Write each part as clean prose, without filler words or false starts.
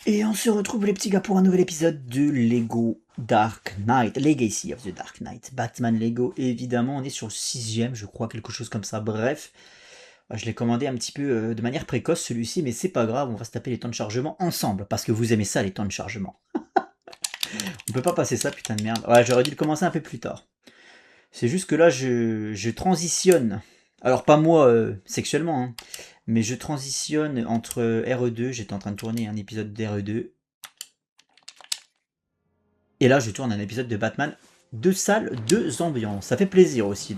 Et on se retrouve les petits gars pour un nouvel épisode de Lego Dark Knight, Legacy of the Dark Knight, Batman Lego évidemment, on est sur le 6ème je crois, quelque chose comme ça, bref. Je l'ai commandé un petit peu de manière précoce celui-ci, mais c'est pas grave, on va se taper les temps de chargement ensemble, parce que vous aimez ça les temps de chargement. On peut pas passer ça putain de merde, ouais j'aurais dû le commencer un peu plus tard. C'est juste que là je transitionne, alors pas moi sexuellement, hein, mais je transitionne entre RE2, j'étais en train de tourner un épisode d'RE2, et là, je tourne un épisode de Batman, deux salles, deux ambiances. Ça fait plaisir aussi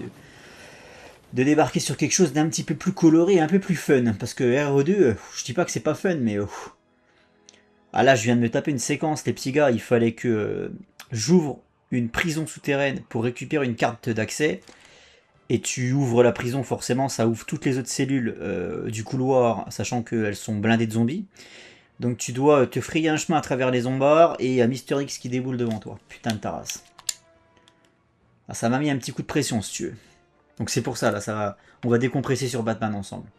de débarquer sur quelque chose d'un petit peu plus coloré, un peu plus fun. Parce que RE2, je dis pas que c'est pas fun, mais... ah là, je viens de me taper une séquence, les petits gars. Il fallait que j'ouvre une prison souterraine pour récupérer une carte d'accès. Et tu ouvres la prison, forcément, ça ouvre toutes les autres cellules du couloir, sachant qu'elles sont blindées de zombies. Donc tu dois te frayer un chemin à travers les zombards et il y a Mister X qui déboule devant toi. Putain de ta race. Ah, ça m'a mis un petit coup de pression si tu veux. Donc c'est pour ça, là, on va décompresser sur Batman ensemble.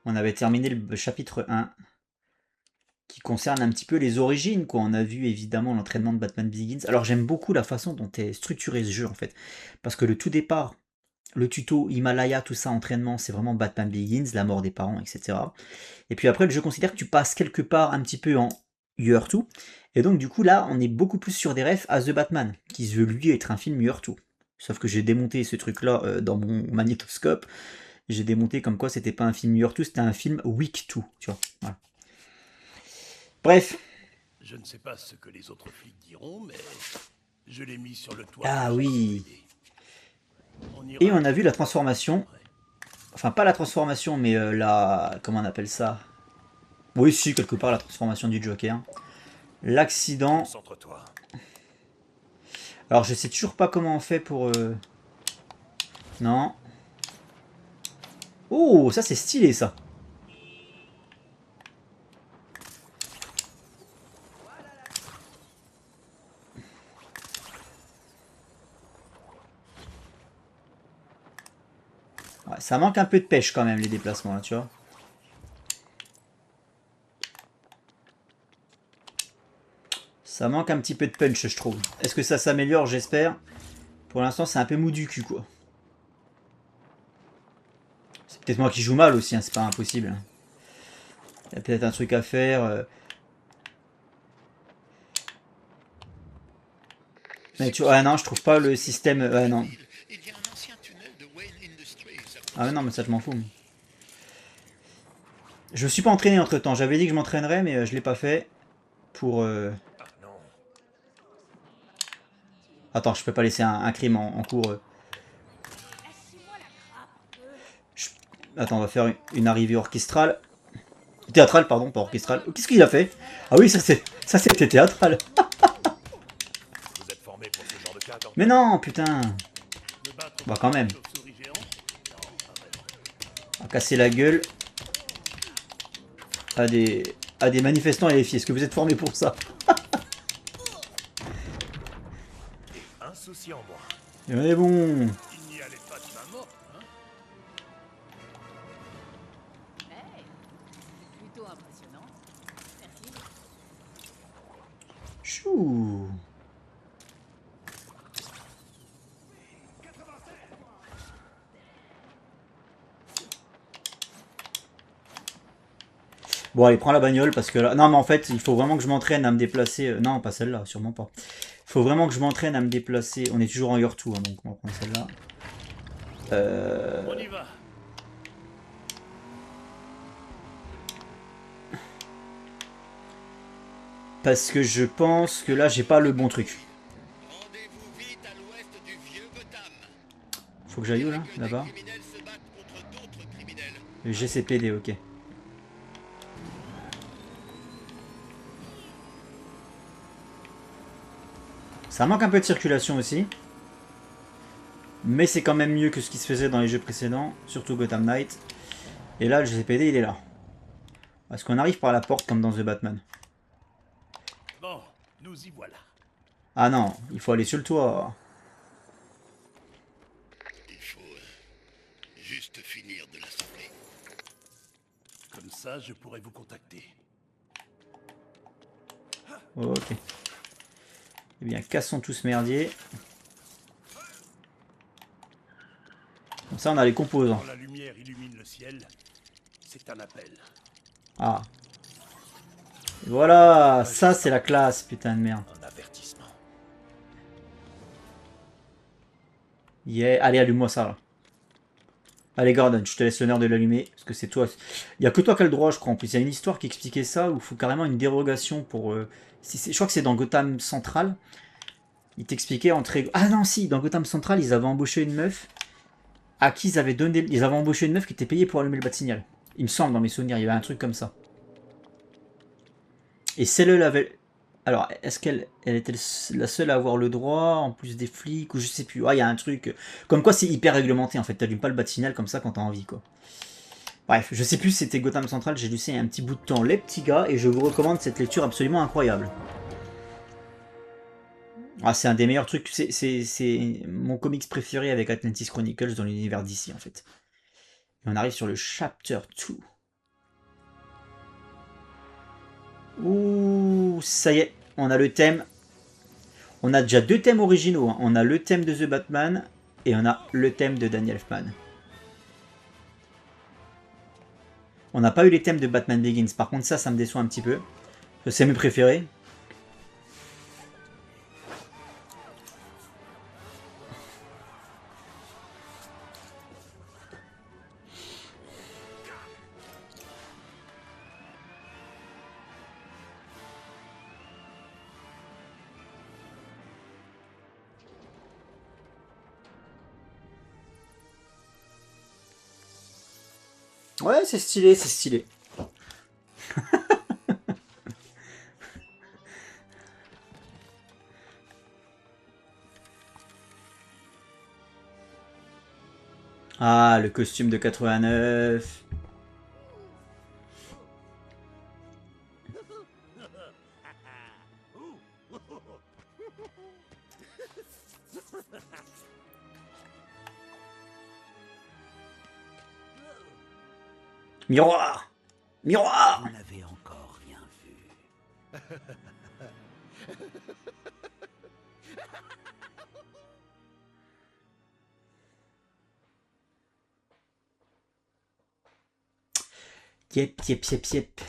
On avait terminé le chapitre 1, qui concerne un petit peu les origines, quoi. On a vu évidemment l'entraînement de Batman Begins. Alors j'aime beaucoup la façon dont est structuré ce jeu, en fait. Parce que le tout départ, le tuto, Himalaya, tout ça, entraînement, c'est vraiment Batman Begins, la mort des parents, etc. Et puis après, le jeu considère que tu passes quelque part un petit peu en Year 2. Et donc du coup, là, on est beaucoup plus sur des refs à The Batman, qui se veut lui être un film Year 2. Sauf que j'ai démonté ce truc-là dans mon magnétoscope. J'ai démonté comme quoi c'était pas un film Year 2, c'était un film Week 2, tu vois. Voilà. Bref. Je ne sais pas ce que les autres flics diront, mais je l'ai mis sur le toit. Ah oui. On Et ira on a vu la peut-être transformation. après. Enfin, pas la transformation, mais la... comment on appelle ça? Oui, si, quelque part, la transformation du Joker. L'accident. Concentre-toi. Alors, je sais toujours pas comment on fait pour... Non. Oh, ça c'est stylé, ça. Ouais, ça manque un peu de pêche quand même, les déplacements, là, tu vois. Ça manque un petit peu de punch, je trouve. Est-ce que ça s'améliore? J'espère. Pour l'instant, c'est un peu mou du cul, quoi. C'est peut-être moi qui joue mal aussi, hein, c'est pas impossible. Il y a peut-être un truc à faire. Mais tu vois, ah non, je trouve pas le système. Non. Ah non, mais ça, je m'en fous. Je me suis pas entraîné entre temps. J'avais dit que je m'entraînerais, mais je l'ai pas fait. Pour. Attends, je peux pas laisser un crime en cours. Je- Attends, on va faire une arrivée orchestrale. Théâtrale, pardon, pas orchestrale. Oh, qu'est-ce qu'il a fait? Ah oui, ça c'était théâtral. Vous êtes formé pour ce genre de cas, Mais Gordon? non, putain. Me battre Bah quand contre même. des chauves-souris géants? Non, pas vraiment. On va casser la gueule à des, à des manifestants et les filles. Est-ce que vous êtes formés pour ça? Et un souci en moins. Mais bon. Il n'y allait pas de main morte, hein? Hey, c'est plutôt impressionnant. Merci. Chou. Bon, allez, prends la bagnole parce que là. Non, mais en fait, il faut vraiment que je m'entraîne à me déplacer. Non, pas celle-là, sûrement pas. Il faut vraiment que je m'entraîne à me déplacer. On est toujours en Year 2, hein, donc on va prendre celle-là. On y va. Parce que je pense que là, j'ai pas le bon truc. Rendez-vous vite à l'ouest du vieux Gotham. Faut que j'aille où là? Que des Là-bas? criminels se battent contre d'autres criminels. Le GCPD, ok. Ça manque un peu de circulation aussi. Mais c'est quand même mieux que ce qui se faisait dans les jeux précédents, surtout Gotham Knight. Et là, le GCPD, il est là. Est-ce qu'on arrive par la porte comme dans The Batman? Bon, nous y voilà. Ah non, il faut aller sur le toit. Il faut juste finir de l'assembler. Comme ça, je pourrais vous contacter. Ok. Eh bien, cassons tout ce merdier. Comme ça, on a les composants. Quand la lumière illumine le ciel, c'est un appel. Ah. Et voilà, ça c'est la classe, putain de merde. Un avertissement. Yeah. Allez, allume-moi ça là. Allez Gordon, je te laisse l'honneur de l'allumer, parce que c'est toi. Il n'y a que toi qui as le droit, je crois. En plus, il y a une histoire qui expliquait ça, où il faut carrément une dérogation pour... je crois que c'est dans Gotham Central. Il t'expliquait entre... Ah non, si, dans Gotham Central, ils avaient embauché une meuf à qui ils avaient donné... Ils avaient embauché une meuf qui était payée pour allumer le bat-signal. Il me semble, dans mes souvenirs, il y avait un truc comme ça. Et celle-là avait... Alors, est-ce qu'elle était la seule à avoir le droit, en plus des flics, ou je sais plus. Ah, il y a un truc... Comme quoi, c'est hyper réglementé, en fait. T'allumes pas le bat-signal comme ça quand t'as envie, quoi. Bref, je sais plus si c'était Gotham Central, j'ai lu ça il y a un petit bout de temps, les petits gars, et je vous recommande cette lecture absolument incroyable. Ah, c'est un des meilleurs trucs, c'est mon comics préféré avec Atlantis Chronicles dans l'univers d'ici, en fait. Et on arrive sur le chapter 2. Ouh, ça y est, on a le thème. On a déjà 2 thèmes originaux, hein. On a le thème de The Batman, et on a le thème de Danny Elfman. On n'a pas eu les thèmes de Batman Begins, par contre ça me déçoit un petit peu. C'est mes préférés. Ouais, c'est stylé, c'est stylé. Ah, le costume de 89. Miroir! Miroir! Vous n'avez encore rien vu. Yep, yep, yep, yep.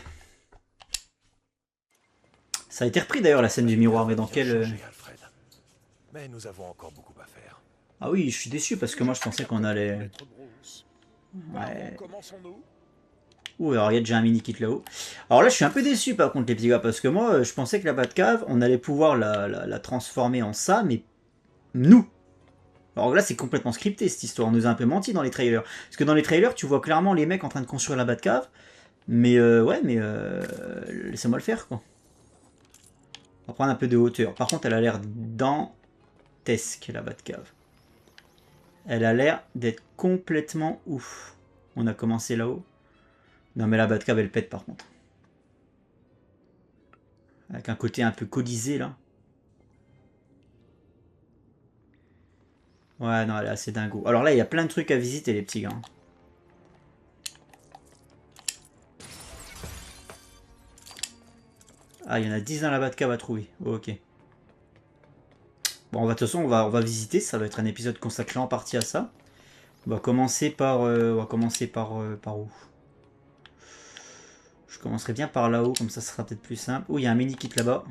Ça a été repris d'ailleurs la scène du miroir, mais dans quel... Changé, Alfred. Mais nous avons encore beaucoup à faire. Ah oui, je suis déçu parce que moi je pensais qu'on allait... Maître Bruce. Ouais. Commençons-nous. Ouh, alors il y a déjà un mini kit là-haut. Alors là je suis un peu déçu par contre les petits gars, parce que moi je pensais que la Batcave, on allait pouvoir la transformer en ça, mais nous. Alors là c'est complètement scripté cette histoire, on nous a un peu menti dans les trailers. Parce que dans les trailers tu vois clairement les mecs en train de construire la Batcave, mais ouais, mais laissez-moi le faire quoi. On va prendre un peu de hauteur. Par contre elle a l'air dantesque la Batcave. Elle a l'air d'être complètement ouf. On a commencé là-haut. Non mais la Batcave elle pète par contre. Avec un côté un peu colisé là. Ouais non elle est assez dingo. Alors là il y a plein de trucs à visiter les petits gars. Ah il y en a 10 dans la Batcave à trouver. Ok. Bon de toute façon on va visiter. Ça va être un épisode consacré en partie à ça. On va commencer par... par où? Je commencerai bien par là-haut, comme ça sera peut-être plus simple. Oh, il y a un mini kit là-bas.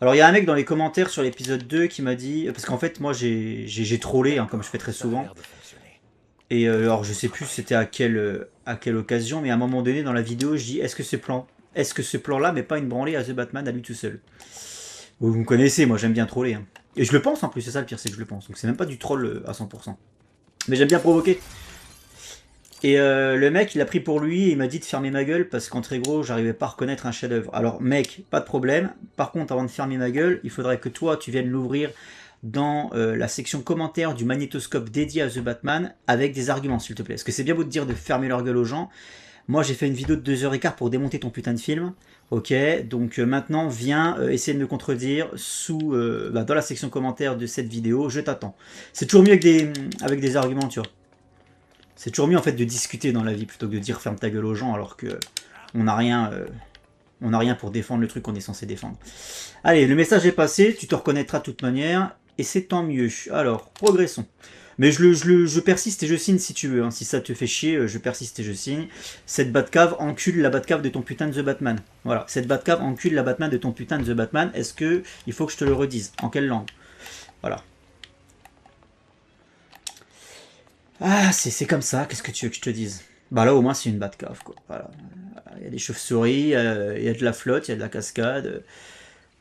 Alors, il y a un mec dans les commentaires sur l'épisode 2 qui m'a dit... Parce qu'en fait, moi, j'ai trollé, hein, comme je fais très souvent. Et alors, je sais plus c'était à quelle occasion, mais à un moment donné, dans la vidéo, je dis, est-ce que ce plan-là met pas une branlée à The Batman à lui tout seul? Vous me connaissez, moi, j'aime bien troller, hein. Et je le pense en plus, c'est ça le pire, c'est que je le pense. Donc c'est même pas du troll à 100%. Mais j'aime bien provoquer. Et le mec, il a pris pour lui et il m'a dit de fermer ma gueule parce qu'en très gros, j'arrivais pas à reconnaître un chef-d'œuvre. Alors mec, pas de problème. Par contre, avant de fermer ma gueule, il faudrait que toi, tu viennes l'ouvrir dans la section commentaires du magnétoscope dédié à The Batman avec des arguments, s'il te plaît. Parce que c'est bien beau de dire de fermer leur gueule aux gens. Moi, j'ai fait une vidéo de 2h15 pour démonter ton putain de film. Ok, donc maintenant, viens essayer de me contredire dans la section commentaire de cette vidéo. Je t'attends. C'est toujours mieux avec des arguments, tu vois. C'est toujours mieux en fait de discuter dans la vie plutôt que de dire ferme ta gueule aux gens alors que on n'a rien, pour défendre le truc qu'on est censé défendre. Allez, le message est passé, tu te reconnaîtras de toute manière, et c'est tant mieux. Alors, progressons. Mais je persiste et je signe si tu veux, hein. Si ça te fait chier, je persiste et je signe. Cette Batcave encule la Batcave de ton putain de The Batman. Voilà, cette Batcave encule la Batman de ton putain de The Batman. Est-ce que il faut que je te le redise? En quelle langue? Voilà. Ah, c'est comme ça, qu'est-ce que tu veux que je te dise? Bah là au moins c'est une Batcave, quoi. Voilà. Il y a des chauves-souris, il y a de la flotte, il y a de la cascade,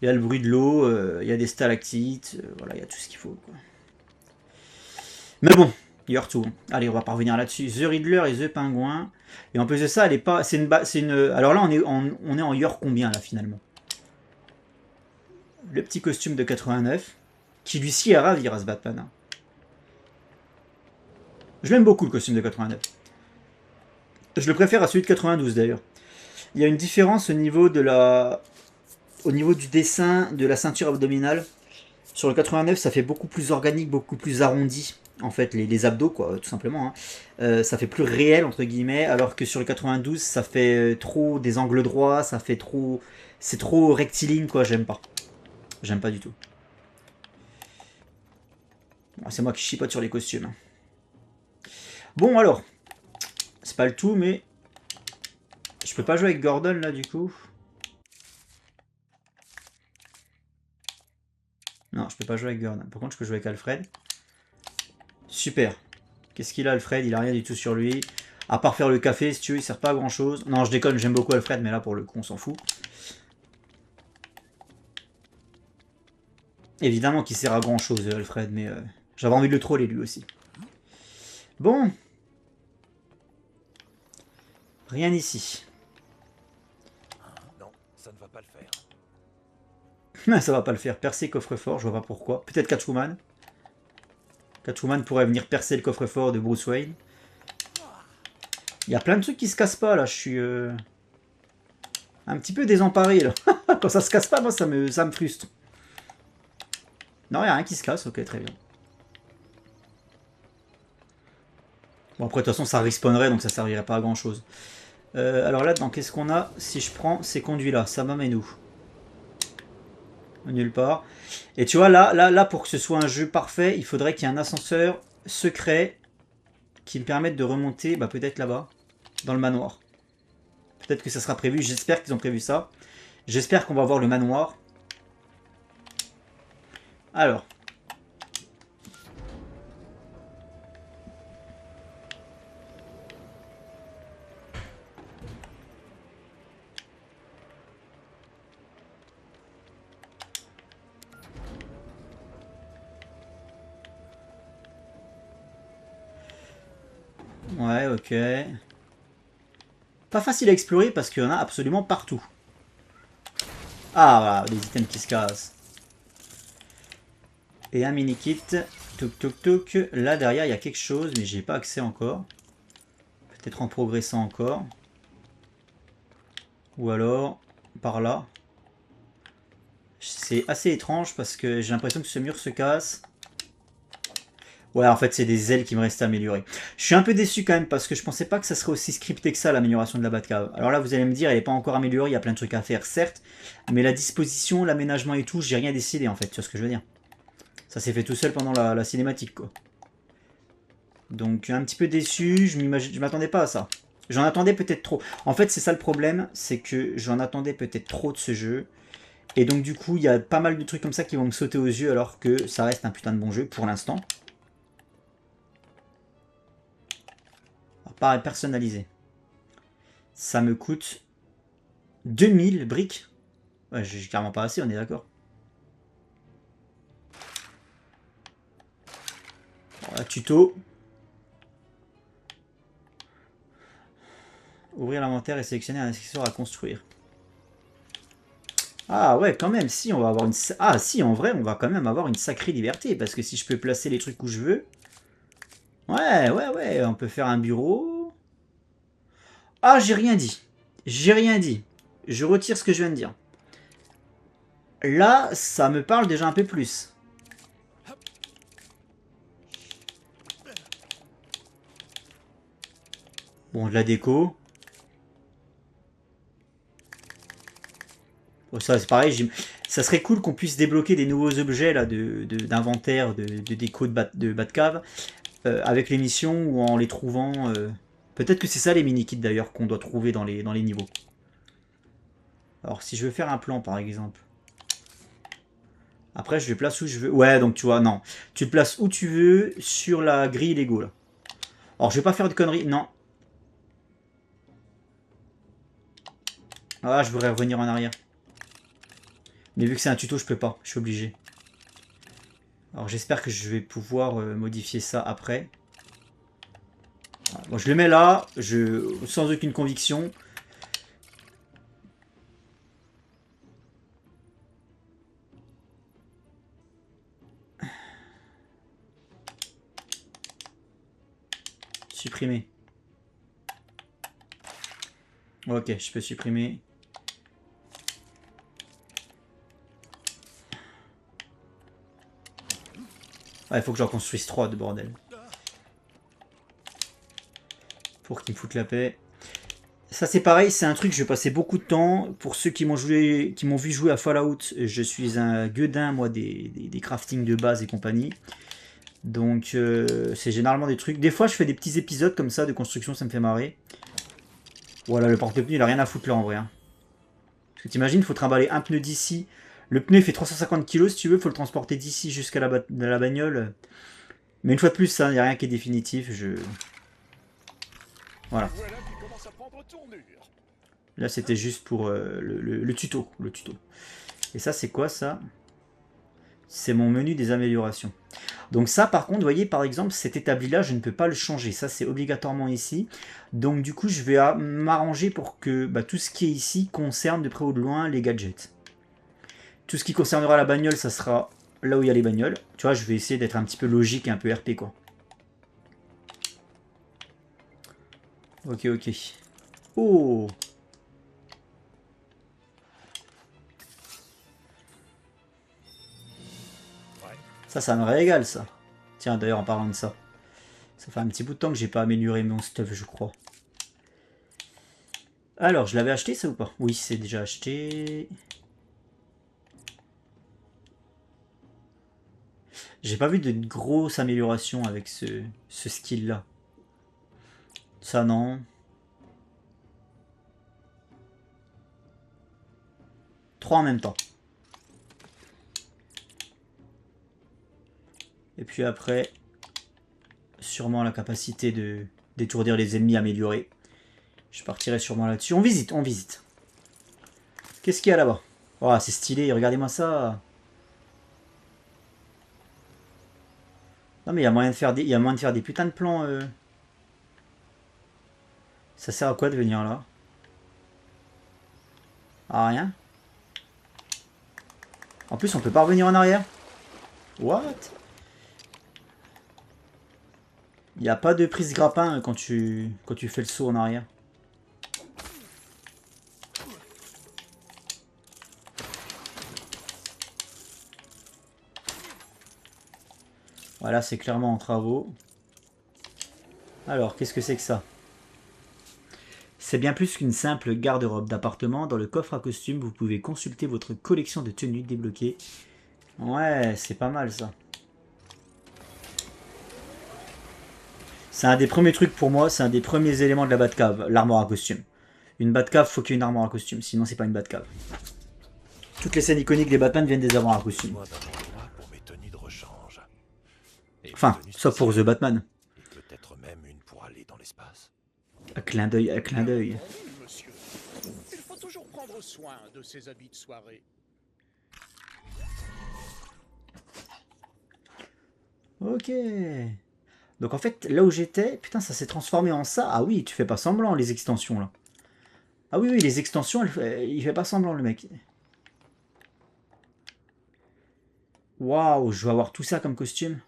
il y a le bruit de l'eau, il y a des stalactites, voilà, il y a tout ce qu'il faut, quoi. Mais bon, il y a tout. Allez, on va pas revenir là-dessus. The Riddler et The Pingouin. Et en plus de ça, elle est pas. C'est une. Alors là, on est en York combien là finalement? Le petit costume de 89, qui lui est à ravir à ce Batman. Hein. Je l'aime beaucoup le costume de 89. Je le préfère à celui de 92 d'ailleurs. Il y a une différence au niveau de la. Au niveau du dessin de la ceinture abdominale. Sur le 89, ça fait beaucoup plus organique, beaucoup plus arrondi. En fait, les abdos, quoi, tout simplement. Hein. Ça fait plus réel, entre guillemets, alors que sur le 92, ça fait trop des angles droits, ça fait trop... C'est trop rectiligne, quoi, j'aime pas. J'aime pas du tout. Bon, c'est moi qui chipote sur les costumes. Bon, alors. C'est pas le tout, mais... Je peux pas jouer avec Gordon, là, du coup. Non, je peux pas jouer avec Gordon. Par contre, je peux jouer avec Alfred. Super. Qu'est-ce qu'il a, Alfred? Il a rien du tout sur lui. À part faire le café, si tu veux, il sert pas à grand chose. Non, je déconne, j'aime beaucoup Alfred, mais là, pour le coup, on s'en fout. Évidemment qu'il sert à grand chose, Alfred, mais j'avais envie de le troller, lui aussi. Bon. Rien ici. Non, ça ne va pas le faire. Ça va pas le faire. Percer coffre-fort, je vois pas pourquoi. Peut-être Catwoman. Catwoman pourrait venir percer le coffre-fort de Bruce Wayne. Il y a plein de trucs qui se cassent pas là, je suis un petit peu désemparé là. Quand ça se casse pas, moi ça me frustre. Non, il n'y a rien qui se casse, ok, très bien. Bon après de toute façon ça respawnerait donc ça servirait pas à grand chose. Alors là-dedans, qu'est-ce qu'on a? Si je prends ces conduits là, ça m'amène où? Nulle part. Et tu vois, là, pour que ce soit un jeu parfait, il faudrait qu'il y ait un ascenseur secret qui me permette de remonter, bah peut-être là-bas, dans le manoir. Peut-être que ça sera prévu, j'espère qu'ils ont prévu ça. J'espère qu'on va voir le manoir. Alors. Ouais, ok. Pas facile à explorer parce qu'il y en a absolument partout. Ah, voilà, des items qui se cassent. Et un mini-kit. Touk, touk, touk. Là, derrière, il y a quelque chose, mais j'ai pas accès encore. Peut-être en progressant encore. Ou alors, par là. C'est assez étrange parce que j'ai l'impression que ce mur se casse. Ouais, en fait, c'est des ailes qui me restent à améliorer. Je suis un peu déçu quand même parce que je pensais pas que ça serait aussi scripté que ça, l'amélioration de la Batcave. Alors là, vous allez me dire, elle n'est pas encore améliorée, il y a plein de trucs à faire, certes. Mais la disposition, l'aménagement et tout, j'ai rien décidé en fait, tu vois ce que je veux dire. Ça s'est fait tout seul pendant la cinématique, quoi. Donc, un petit peu déçu, je m'attendais pas à ça. J'en attendais peut-être trop. En fait, c'est ça le problème, c'est que j'en attendais peut-être trop de ce jeu. Et donc, du coup, il y a pas mal de trucs comme ça qui vont me sauter aux yeux alors que ça reste un putain de bon jeu pour l'instant. Pas personnalisé. Ça me coûte 2000 briques. Ouais, j'ai carrément pas assez, on est d'accord. Voilà, tuto. Ouvrir l'inventaire et sélectionner un accessoire à construire. Ah ouais, quand même, si, on va avoir une... Ah si, en vrai, on va quand même avoir une sacrée liberté, parce que si je peux placer les trucs où je veux... Ouais, on peut faire un bureau... Ah, j'ai rien dit. J'ai rien dit. Je retire ce que je viens de dire. Là, ça me parle déjà un peu plus. Bon, de la déco. Bon, ça, c'est pareil. Ça serait cool qu'on puisse débloquer des nouveaux objets là, d'inventaire, de déco de Batcave, avec les missions ou en les trouvant. Peut-être que c'est ça les mini-kits d'ailleurs qu'on doit trouver dans les niveaux. Alors, si je veux faire un plan par exemple. Après, je le place où je veux. Ouais, donc tu vois, non. Tu le places où tu veux sur la grille Lego là. Alors, je vais pas faire de conneries. Non. Ah, je voudrais revenir en arrière. Mais vu que c'est un tuto, je peux pas. Je suis obligé. Alors, j'espère que je vais pouvoir modifier ça après. Voilà. Bon, je le mets là. Sans aucune conviction. Supprimer. Ok, je peux supprimer. Ah, il faut que j'en construise 3 de bordel. Pour qu'ils me foutent la paix. Ça c'est pareil, c'est un truc, je vais passer beaucoup de temps. Pour ceux qui m'ont vu jouer à Fallout, je suis un gueudin, moi, des craftings de base et compagnie. Donc c'est généralement des trucs. Des fois je fais des petits épisodes comme ça de construction, ça me fait marrer. Voilà, le porte-pneu il a rien à foutre là en vrai. Hein. Parce que t'imagines, il faut trimballer un pneu d'ici. Le pneu il fait 350 kg si tu veux, il faut le transporter d'ici jusqu'à la bagnole. Mais une fois de plus, ça, il n'y a rien qui est définitif. Voilà. Là c'était juste pour le tuto. Et ça c'est quoi ça? C'est mon menu des améliorations. Donc ça par contre, vous voyez par exemple cet établi là, je ne peux pas le changer. Ça c'est obligatoirement ici. Donc du coup je vais m'arranger pour que tout ce qui est ici concerne de près ou de loin les gadgets. Tout ce qui concernera la bagnole, ça sera là où il y a les bagnoles. Tu vois, je vais essayer d'être un petit peu logique et un peu RP quoi. Ok. Oh! Ça me régale, ça. Tiens, d'ailleurs, en parlant de ça. Ça fait un petit bout de temps que j'ai pas amélioré mon stuff, je crois. Alors, je l'avais acheté, ça, ou pas? Oui, c'est déjà acheté. J'ai pas vu de grosse amélioration avec ce skill-là. Ça, non. Trois en même temps. Et puis après, sûrement la capacité de d'étourdir les ennemis améliorée. Je partirai sûrement là-dessus. On visite. Qu'est-ce qu'il y a là-bas? Oh, c'est stylé, regardez-moi ça. Non mais il y a moyen de faire des putains de plans. Ça sert à quoi de venir là? À rien. En plus on peut pas revenir en arrière. What? Il n'y a pas de prise grappin quand tu fais le saut en arrière. Voilà, c'est clairement en travaux. Alors, qu'est-ce que c'est que ça? C'est bien plus qu'une simple garde-robe d'appartement. Dans le coffre à costume, vous pouvez consulter votre collection de tenues débloquées. Ouais, c'est pas mal ça. C'est un des premiers trucs pour moi, c'est un des premiers éléments de la Batcave, l'armoire à costume. Une Batcave, faut qu'il y ait une armoire à costume, sinon c'est pas une Batcave. Toutes les scènes iconiques des Batman viennent des armoires à costume. Enfin, sauf pour The Batman. Peut-être même une pour aller dans l'espace. Un clin d'œil, un clin d'œil. Monsieur, il faut toujours prendre soin de ses habits de soirée. Ok. Donc en fait, là où j'étais, putain, ça s'est transformé en ça. Ah oui, tu fais pas semblant les extensions là. Ah oui, les extensions, il fait pas semblant le mec. Waouh, je vais avoir tout ça comme costume.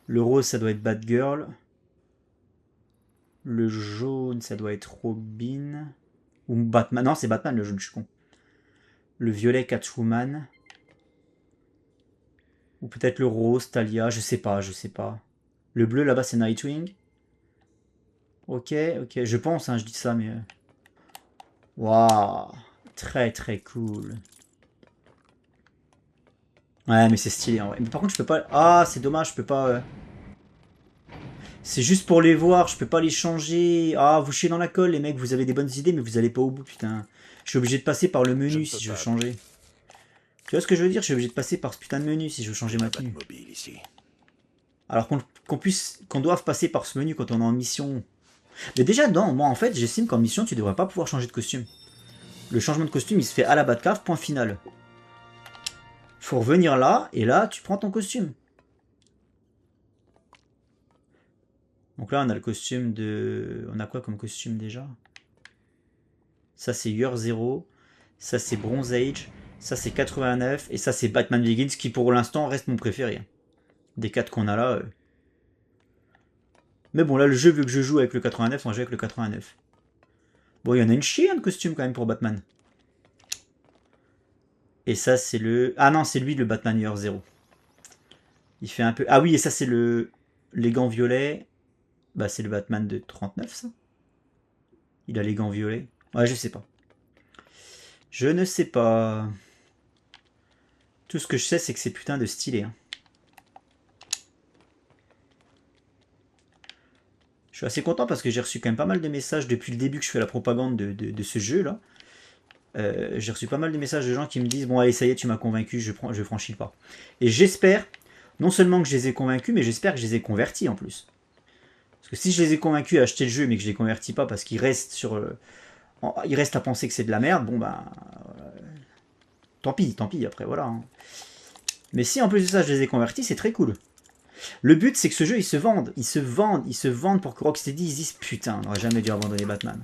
Le rose, ça doit être Batgirl. Le jaune, ça doit être Robin. Ou Batman. Non, c'est Batman le jaune, je suis con. Le violet, Catwoman. Ou peut-être le rose, Talia, je sais pas. Le bleu, là-bas, c'est Nightwing. Ok, ok, je pense, hein, je dis ça, mais... Waouh, très très cool. Ouais, mais c'est stylé, en vrai. Mais par contre, je peux pas... Ah, c'est dommage, je peux pas... C'est juste pour les voir, je peux pas les changer. Ah, vous chiez dans la colle, les mecs, vous avez des bonnes idées, mais vous allez pas au bout, putain. Je suis obligé de passer par le Je menu ne si peux je veux pas. changer. Tu vois ce que je veux dire? Je suis obligé de passer par ce putain de menu si je veux changer ma Pas de tenue. mobile ici. Alors qu'on doive passer par ce menu quand on est en mission. Mais déjà, non, moi en fait, j'estime qu'en mission, tu devrais pas pouvoir changer de costume. Le changement de costume, il se fait à la Batcave, point final. Faut revenir là, et là, tu prends ton costume. Donc là, on a le costume de... On a quoi comme costume déjà? Ça, c'est Year Zero. Ça, c'est Bronze Age. Ça, c'est 89. Et ça, c'est Batman Begins, qui pour l'instant reste mon préféré. Des 4 qu'on a là. Mais bon, là, le jeu veut que je joue avec le 89, on va jouer avec le 89. Bon, il y en a une chienne de costume quand même pour Batman. Et ça, c'est le... Ah non, c'est lui le Batman Year Zero. Il fait un peu... Ah oui, et ça, c'est le... Les gants violets. Bah, c'est le Batman de 39, ça. Il a les gants violets. Ouais, je sais pas. Je ne sais pas. Tout ce que je sais, c'est que c'est putain de stylé. Hein. Je suis assez content parce que j'ai reçu quand même pas mal de messages depuis le début que je fais la propagande de ce jeu-là. J'ai reçu pas mal de messages de gens qui me disent « Bon, allez, ça y est, tu m'as convaincu, je franchis le pas. » Et j'espère, non seulement que je les ai convaincus, mais j'espère que je les ai convertis en plus. Parce que si je les ai convaincus à acheter le jeu, mais que je les convertis pas parce qu'ils restent sur... ils restent à penser que c'est de la merde, bon bah... tant pis, après, voilà. Hein. Mais si en plus de ça, je les ai convertis, c'est très cool. Le but, c'est que ce jeu, il se vende pour que Rocksteady ils disent « Putain, on n'aurait jamais dû abandonner Batman. »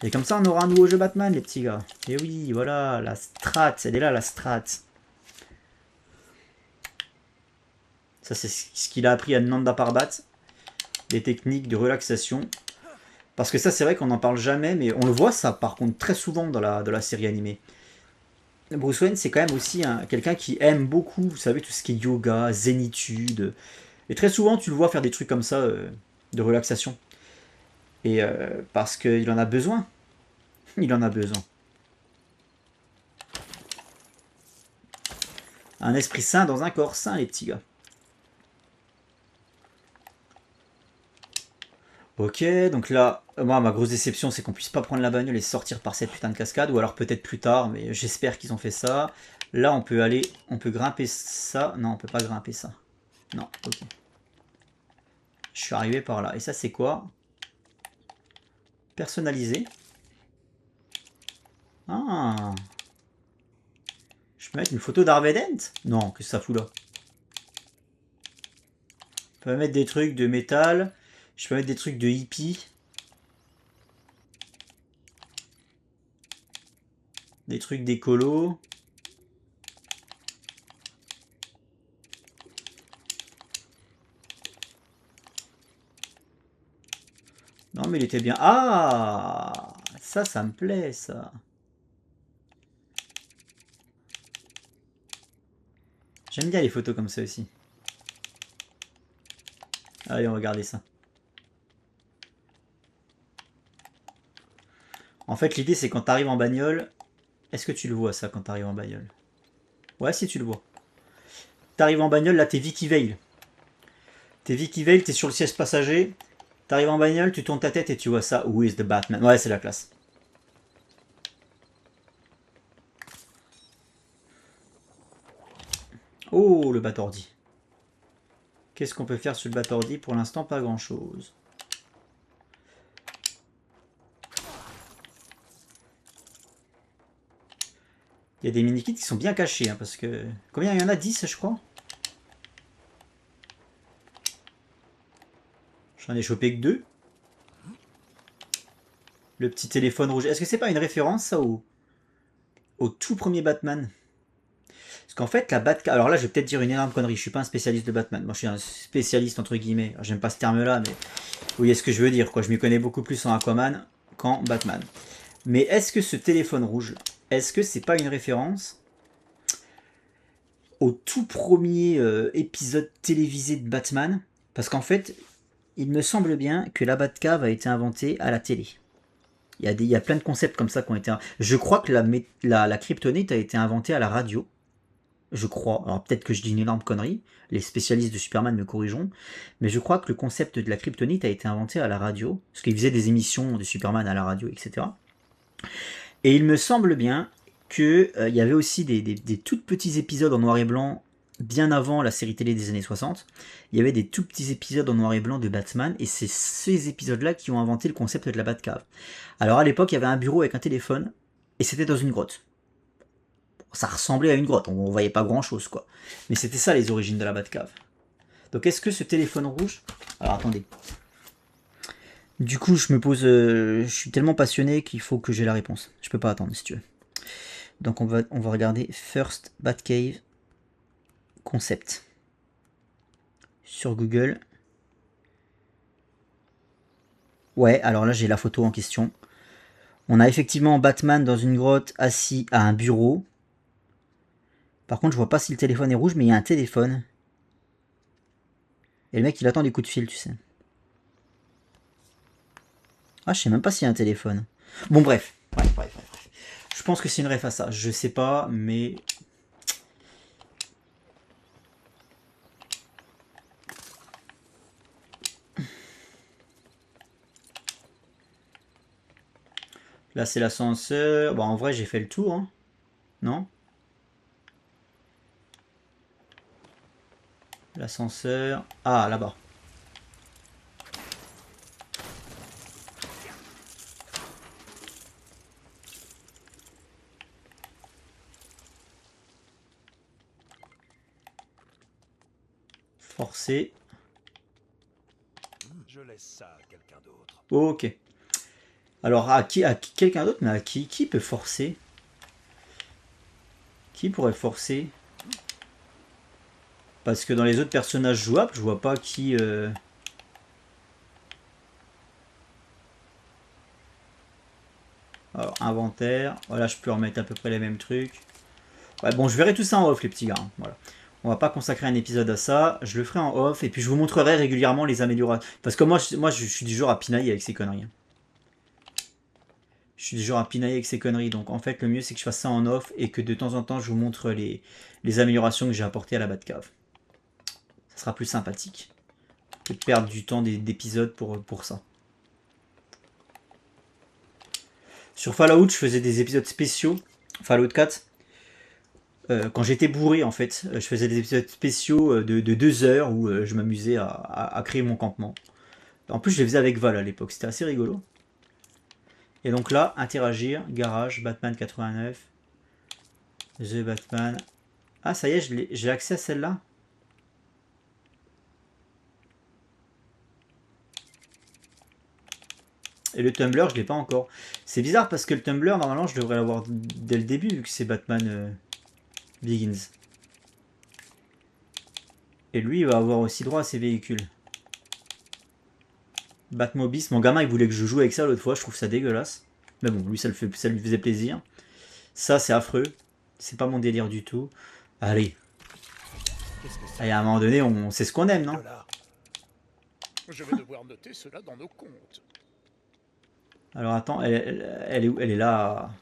Et comme ça, on aura un nouveau jeu Batman, les petits gars. Et oui, voilà, la strat, elle est là, la strat. Ça, c'est ce qu'il a appris à Nanda Parbat. Des techniques de relaxation. Parce que ça, c'est vrai qu'on n'en parle jamais, mais on le voit, ça, par contre, très souvent dans la série animée. Bruce Wayne, c'est quand même aussi quelqu'un qui aime beaucoup, vous savez, tout ce qui est yoga, zénitude. Et très souvent, tu le vois faire des trucs comme ça, de relaxation. Et parce qu'il en a besoin. Il en a besoin. Un esprit sain dans un corps sain, les petits gars. Ok, donc là, moi, ma grosse déception, c'est qu'on puisse pas prendre la bagnole et sortir par cette putain de cascade, ou alors peut-être plus tard, mais j'espère qu'ils ont fait ça. Là, on peut aller, on peut grimper ça. Non, on peut pas grimper ça. Non, ok. Je suis arrivé par là. Et ça, c'est quoi? Personnalisé. Ah. Je peux mettre une photo d'Harvey Dent? Non, que ça fout là. Je peux mettre des trucs de métal. Je peux mettre des trucs de hippie. Des trucs d'écolo. Non mais il était bien. Ah, ça me plaît ça. J'aime bien les photos comme ça aussi. Allez, on va regarder ça. En fait, l'idée c'est quand t'arrives en bagnole. Est-ce que tu le vois ça quand t'arrives en bagnole? Ouais, si tu le vois. T'arrives en bagnole, là t'es Vicky Vale. T'es Vicky Vale, t'es sur le siège passager. T'arrives en bagnole, tu tournes ta tête et tu vois ça. Who is the Batman? Ouais, c'est la classe. Oh, le Batordi. Qu'est-ce qu'on peut faire sur le Batordi? Pour l'instant, pas grand-chose. Il y a des mini-kits qui sont bien cachés, hein, parce que... Combien il y en a? 10, je crois. J'en ai chopé que 2. Le petit téléphone rouge. Est-ce que c'est pas une référence, ça, au tout premier Batman? Parce qu'en fait, la Batcave... Alors là, je vais peut-être dire une énorme connerie. Je suis pas un spécialiste de Batman. Moi, je suis un spécialiste, entre guillemets. J'aime pas ce terme-là, mais... Vous voyez ce que je veux dire, quoi. Je m'y connais beaucoup plus en Aquaman qu'en Batman. Mais est-ce que ce téléphone rouge, est-ce que c'est pas une référence au tout premier épisode télévisé de Batman? Parce qu'en fait, il me semble bien que la Batcave a été inventée à la télé. Il y a plein de concepts comme ça qui ont été... Je crois que la kryptonite a été inventée à la radio. Je crois. Alors peut-être que je dis une énorme connerie. Les spécialistes de Superman me corrigeront. Mais je crois que le concept de la kryptonite a été inventé à la radio. Parce qu'ils faisaient des émissions de Superman à la radio, etc. Et il me semble bien qu'il y avait aussi des tout petits épisodes en noir et blanc bien avant la série télé des années 60. Il y avait des tout petits épisodes en noir et blanc de Batman. Et c'est ces épisodes-là qui ont inventé le concept de la Batcave. Alors à l'époque, il y avait un bureau avec un téléphone. Et c'était dans une grotte. Ça ressemblait à une grotte, on voyait pas grand chose quoi. Mais c'était ça les origines de la Batcave. Donc est-ce que ce téléphone rouge... Alors attendez. Du coup je me pose... je suis tellement passionné qu'il faut que j'ai la réponse. Je peux pas attendre si tu veux. Donc on va regarder First Batcave Concept. Sur Google. Ouais, alors là j'ai la photo en question. On a effectivement Batman dans une grotte assis à un bureau. Par contre, je vois pas si le téléphone est rouge, mais il y a un téléphone. Et le mec, il attend des coups de fil, tu sais. Ah, je sais même pas s'il y a un téléphone. Bon, bref. Bref. Je pense que c'est une ref à ça. Je sais pas, mais... Là, c'est l'ascenseur. Bon, en vrai, j'ai fait le tour. Hein. Non ? L'ascenseur. Ah, là-bas. Forcer. Je laisse ça à quelqu'un d'autre. Ok. Alors, à quelqu'un d'autre, mais à qui peut forcer? Qui pourrait forcer? Parce que dans les autres personnages jouables, je vois pas qui... Alors, inventaire. Voilà, je peux remettre à peu près les mêmes trucs. Ouais, bon, je verrai tout ça en off, les petits gars. Hein. Voilà. On va pas consacrer un épisode à ça. Je le ferai en off. Et puis, je vous montrerai régulièrement les améliorations. Parce que moi, je suis du genre à pinailler avec ces conneries. Je suis du genre à pinailler avec ces conneries. Donc, en fait, le mieux, c'est que je fasse ça en off. Et que de temps en temps, je vous montre les améliorations que j'ai apportées à la Batcave. Ça sera plus sympathique que de perdre du temps d'épisodes pour ça. Sur Fallout, je faisais des épisodes spéciaux. Fallout 4. Quand j'étais bourré, en fait, je faisais des épisodes spéciaux de 2 heures où je m'amusais à créer mon campement. En plus, je les faisais avec Val à l'époque. C'était assez rigolo. Et donc là, interagir, garage, Batman 89. The Batman. Ah, ça y est, j'ai accès à celle-là. Et le Tumblr, je l'ai pas encore. C'est bizarre parce que le Tumblr, normalement, je devrais l'avoir dès le début, vu que c'est Batman Begins. Et lui, il va avoir aussi droit à ses véhicules. Batmobis, mon gamin, il voulait que je joue avec ça l'autre fois, je trouve ça dégueulasse. Mais bon, lui, ça lui faisait plaisir. Ça, c'est affreux. C'est pas mon délire du tout. Allez. Et à un moment donné, on sait ce qu'on aime, non? Je vais devoir noter cela dans nos comptes. Alors attends, elle est là.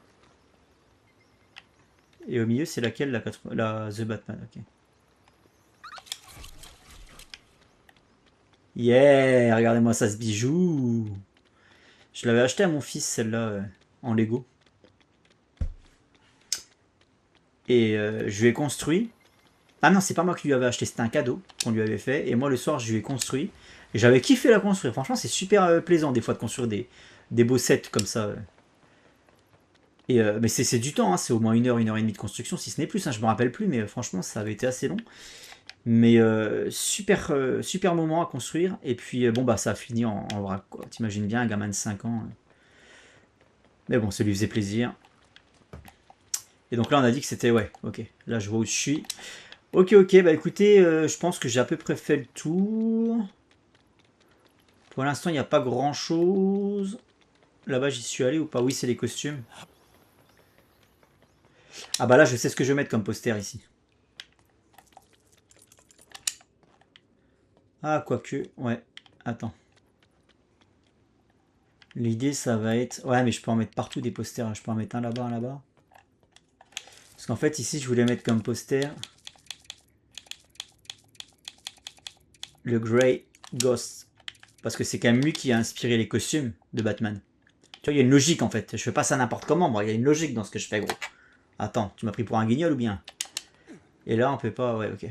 Et au milieu, c'est laquelle la The Batman, ok. Yeah, regardez-moi ça, ce bijou. Je l'avais acheté à mon fils, celle-là, en Lego. Et je lui ai construit. Ah non, c'est pas moi qui lui avais acheté, c'était un cadeau qu'on lui avait fait. Et moi, le soir, je lui ai construit. Et j'avais kiffé la construire. Franchement, c'est super plaisant des fois de construire des beaux sets comme ça. Et, mais c'est du temps, hein, c'est au moins 1 heure, 1 heure et demie de construction, si ce n'est plus, hein, je me rappelle plus, mais franchement ça avait été assez long. Mais super moment à construire, et puis bon bah ça a fini en vrac quoi. T'imagines bien un gamin de 5 ans. Mais bon, ça lui faisait plaisir. Et donc là on a dit que c'était ouais, ok, là je vois où je suis. Ok, bah écoutez, je pense que j'ai à peu près fait le tour. Pour l'instant il n'y a pas grand chose. Là-bas j'y suis allé ou pas? Oui, c'est les costumes. Ah bah là je sais ce que je vais mettre comme poster ici. Ah quoique, ouais, attends. L'idée, ça va être... Ouais, mais je peux en mettre partout des posters. Je peux en mettre un là-bas, un là-bas. Parce qu'en fait, ici, je voulais mettre comme poster... le Grey Ghost. Parce que c'est quand même lui qui a inspiré les costumes de Batman. Tu vois, il y a une logique, en fait. Je fais pas ça n'importe comment, moi. Il y a une logique dans ce que je fais, gros. Attends, tu m'as pris pour un guignol ou bien? Et là, on peut pas... Ouais, ok.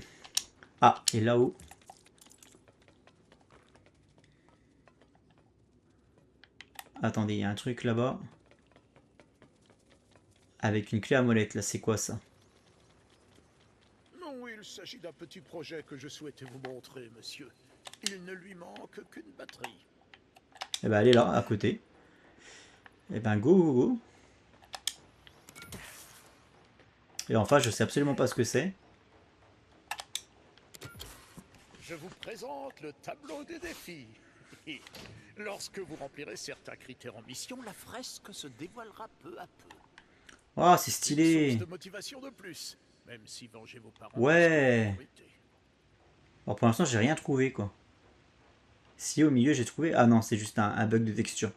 Ah, et là-haut... Attendez, il y a un truc là-bas. Avec une clé à molette, là, c'est quoi ça? Non, il s'agit d'un petit projet que je souhaitais vous montrer, monsieur. Il ne lui manque qu'une batterie. Eh ben, elle est là, à côté. Eh ben, go, go, go. Et enfin, je sais absolument pas ce que c'est. Je vous présente le tableau des défis. Lorsque vous remplirez certains critères en mission, la fresque se dévoilera peu à peu. Oh, c'est Une stylé. source de motivation de plus, même si venger vos parents Ouais. reste une priorité. Bon, pour l'instant, j'ai rien trouvé, quoi. Si au milieu, j'ai trouvé... Ah non, c'est juste un bug de texture.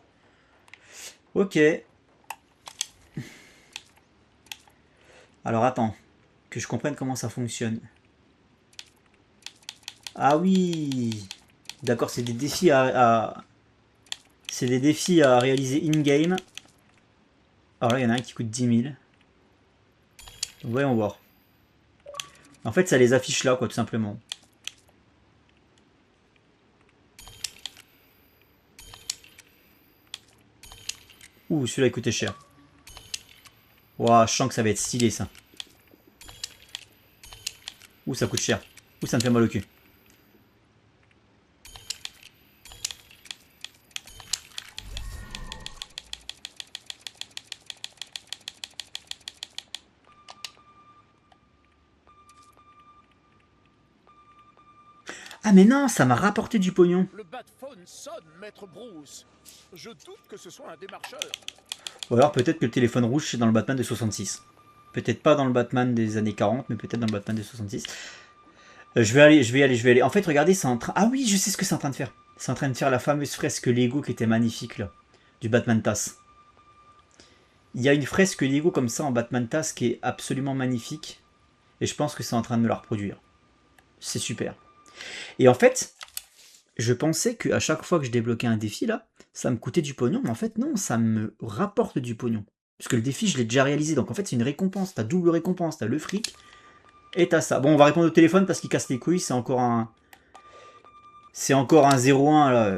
Ok. Alors, attends. Que je comprenne comment ça fonctionne. Ah oui. D'accord, c'est des défis c'est des défis à réaliser in-game. Alors là, il y en a un qui coûte 10 000. Donc, voyons voir. En fait, ça les affiche là, quoi, tout simplement. Ouh, celui-là, il coûtait cher. Ouah, je sens que ça va être stylé, ça. Ouh, ça coûte cher. Ouh, ça me fait mal au cul. Ah mais non, ça m'a rapporté du pognon. Le Batphone sonne, maître Bruce. Je doute que ce soit un démarcheur. Ou alors peut-être que le téléphone rouge c'est dans le Batman des 66. Peut-être pas dans le Batman des années 40, mais peut-être dans le Batman des 66. Je vais aller. En fait, regardez, c'est en train... Ah oui, je sais ce que c'est en train de faire. C'est en train de faire la fameuse fresque Lego qui était magnifique, là. Du Batman TAS. Il y a une fresque Lego comme ça en Batman TAS qui est absolument magnifique. Et je pense que c'est en train de me la reproduire. C'est super. Et en fait, je pensais qu'à chaque fois que je débloquais un défi, là, ça me coûtait du pognon. Mais en fait, non, ça me rapporte du pognon. Puisque le défi, je l'ai déjà réalisé. Donc en fait, c'est une récompense. T'as double récompense. T'as le fric et t'as ça. Bon, on va répondre au téléphone parce qu'il casse les couilles. C'est encore un... C'est encore un 01 là,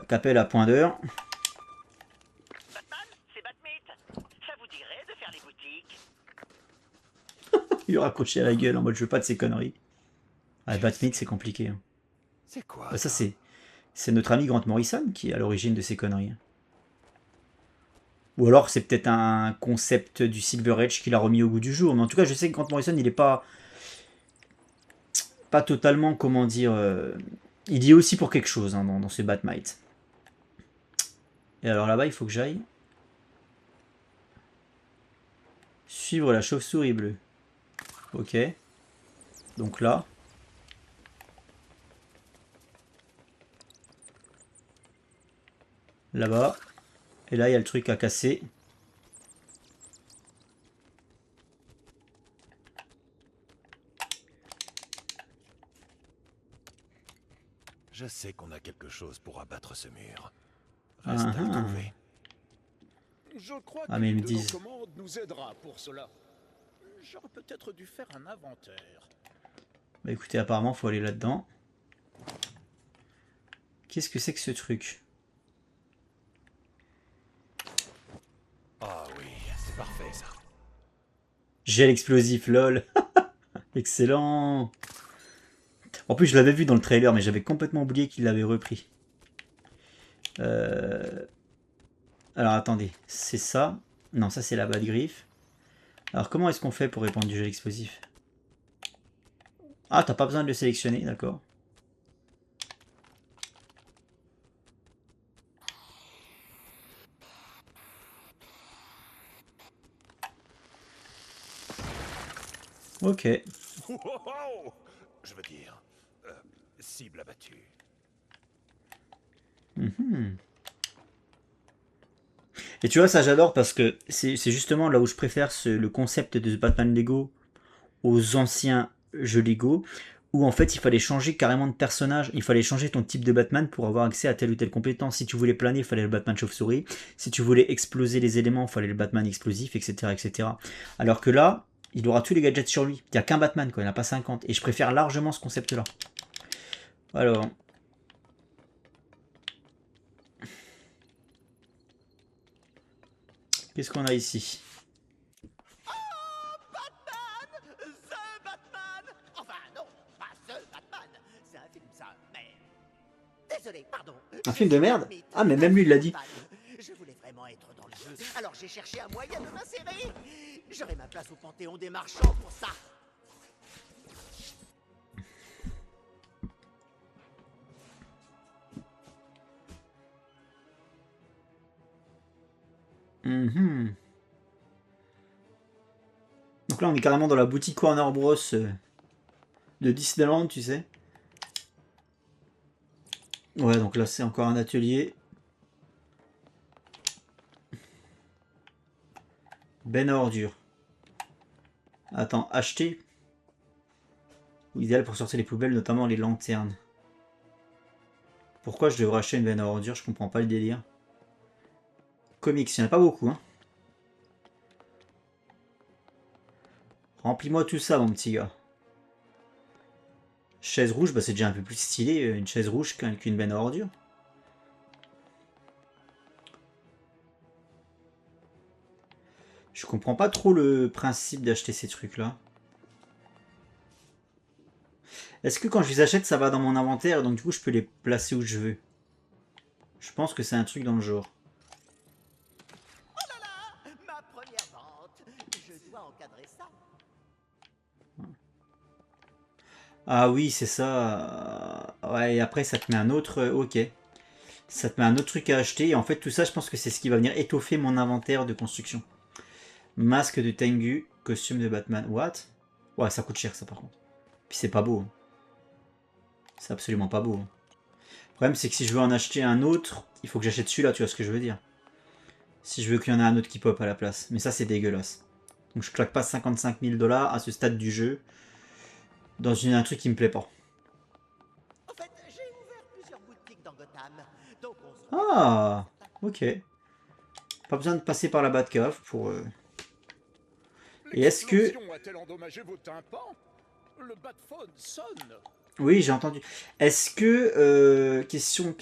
qu'appelle à point d'heure. Batman, c'est Batmite. Ça vous dirait de faire les boutiques? Il lui a raccroché à la gueule en mode je veux pas de ces conneries. Ah, Batmite, c'est compliqué. Hein. C'est quoi Bah, ça, c'est notre ami Grant Morrison qui est à l'origine de ces conneries. Ou alors c'est peut-être un concept du Silver Age qu'il a remis au goût du jour. Mais en tout cas, je sais que Grant Morrison, il est pas totalement, comment dire... il y est aussi pour quelque chose hein, dans ce Batmite. Et alors là-bas, il faut que j'aille... Suivre la chauve-souris bleue. Ok. Donc là... Là-bas. Et là, il y a le truc à casser. Je sais qu'on a quelque chose pour abattre ce mur. Reste à le Ah, trouver. Je crois Ah, que mais ils l'une me de disent. nos commandes nous aidera pour cela. J'aurais peut-être dû faire un inventaire. Bah écoutez, apparemment, faut aller là-dedans. Qu'est-ce que c'est que ce truc? Ah oui, c'est parfait ça. Gel explosif, lol. Excellent. En plus, je l'avais vu dans le trailer, mais j'avais complètement oublié qu'il l'avait repris. Alors, attendez. C'est ça? Non, ça, c'est la bas de griffe. Alors, comment est-ce qu'on fait pour répandre du gel explosif? Ah, t'as pas besoin de le sélectionner, d'accord. Ok. Oh, oh, oh. Je veux dire, cible abattue. Mhm. Et tu vois, ça j'adore parce que c'est justement là où je préfère le concept de ce Batman Lego aux anciens jeux Lego, où en fait il fallait changer carrément de personnage, il fallait changer ton type de Batman pour avoir accès à telle ou telle compétence. Si tu voulais planer, il fallait le Batman chauve-souris. Si tu voulais exploser les éléments, il fallait le Batman explosif, etc., etc. Alors que là, il aura tous les gadgets sur lui. Il n'y a qu'un Batman, quoi, il n'y en a pas 50. Et je préfère largement ce concept-là. Alors... Qu'est-ce qu'on a ici? The Batman. Enfin, non, pas The Batman. C'est un film, ça, mais... Désolé, pardon. Un film de merde? Ah, mais même lui, il l'a dit. Je voulais vraiment être dans le jeu, alors j'ai cherché un moyen de m'insérer. J'aurai ma place au Panthéon des marchands pour ça. Mhm. Donc là, on est carrément dans la boutique Warner Bros. De Disneyland, tu sais. Ouais, donc là, c'est encore un atelier. Ben à ordures. Attends, acheter. Idéal pour sortir les poubelles, notamment les lanternes. Pourquoi je devrais acheter une benne à ordures? Je comprends pas le délire. Comics, il n'y en a pas beaucoup, hein. Remplis-moi tout ça, mon petit gars. Chaise rouge, bah c'est déjà un peu plus stylé, une chaise rouge qu'une benne à ordures. Je comprends pas trop le principe d'acheter ces trucs-là. Est-ce que quand je les achète, ça va dans mon inventaire, donc du coup je peux les placer où je veux? Je pense que c'est un truc dans le genre. Oh là là, ma première vente. Je dois encadrer ça. Ah oui, c'est ça. Ouais, et après ça te met un autre... Ok. Ça te met un autre truc à acheter. Et en fait, tout ça, je pense que c'est ce qui va venir étoffer mon inventaire de construction. Masque de Tengu, costume de Batman. What? Ouais, ça coûte cher, ça, par contre. Puis c'est pas beau. Hein. C'est absolument pas beau. Hein. Le problème, c'est que si je veux en acheter un autre, il faut que j'achète celui-là, tu vois ce que je veux dire. Si je veux qu'il y en ait un autre qui pop à la place. Mais ça, c'est dégueulasse. Donc je claque pas 55 000 $ à ce stade du jeu dans un truc qui me plaît pas. En fait, j'ai ouvert plusieurs boutiques dans Gotham. Donc on se... Ah, ok. Pas besoin de passer par la Batcave pour... Et est-ce que... L'explosion a-t-elle endommagé vos tympans? Le Batphone sonne. Oui, j'ai entendu. Est-ce que... question...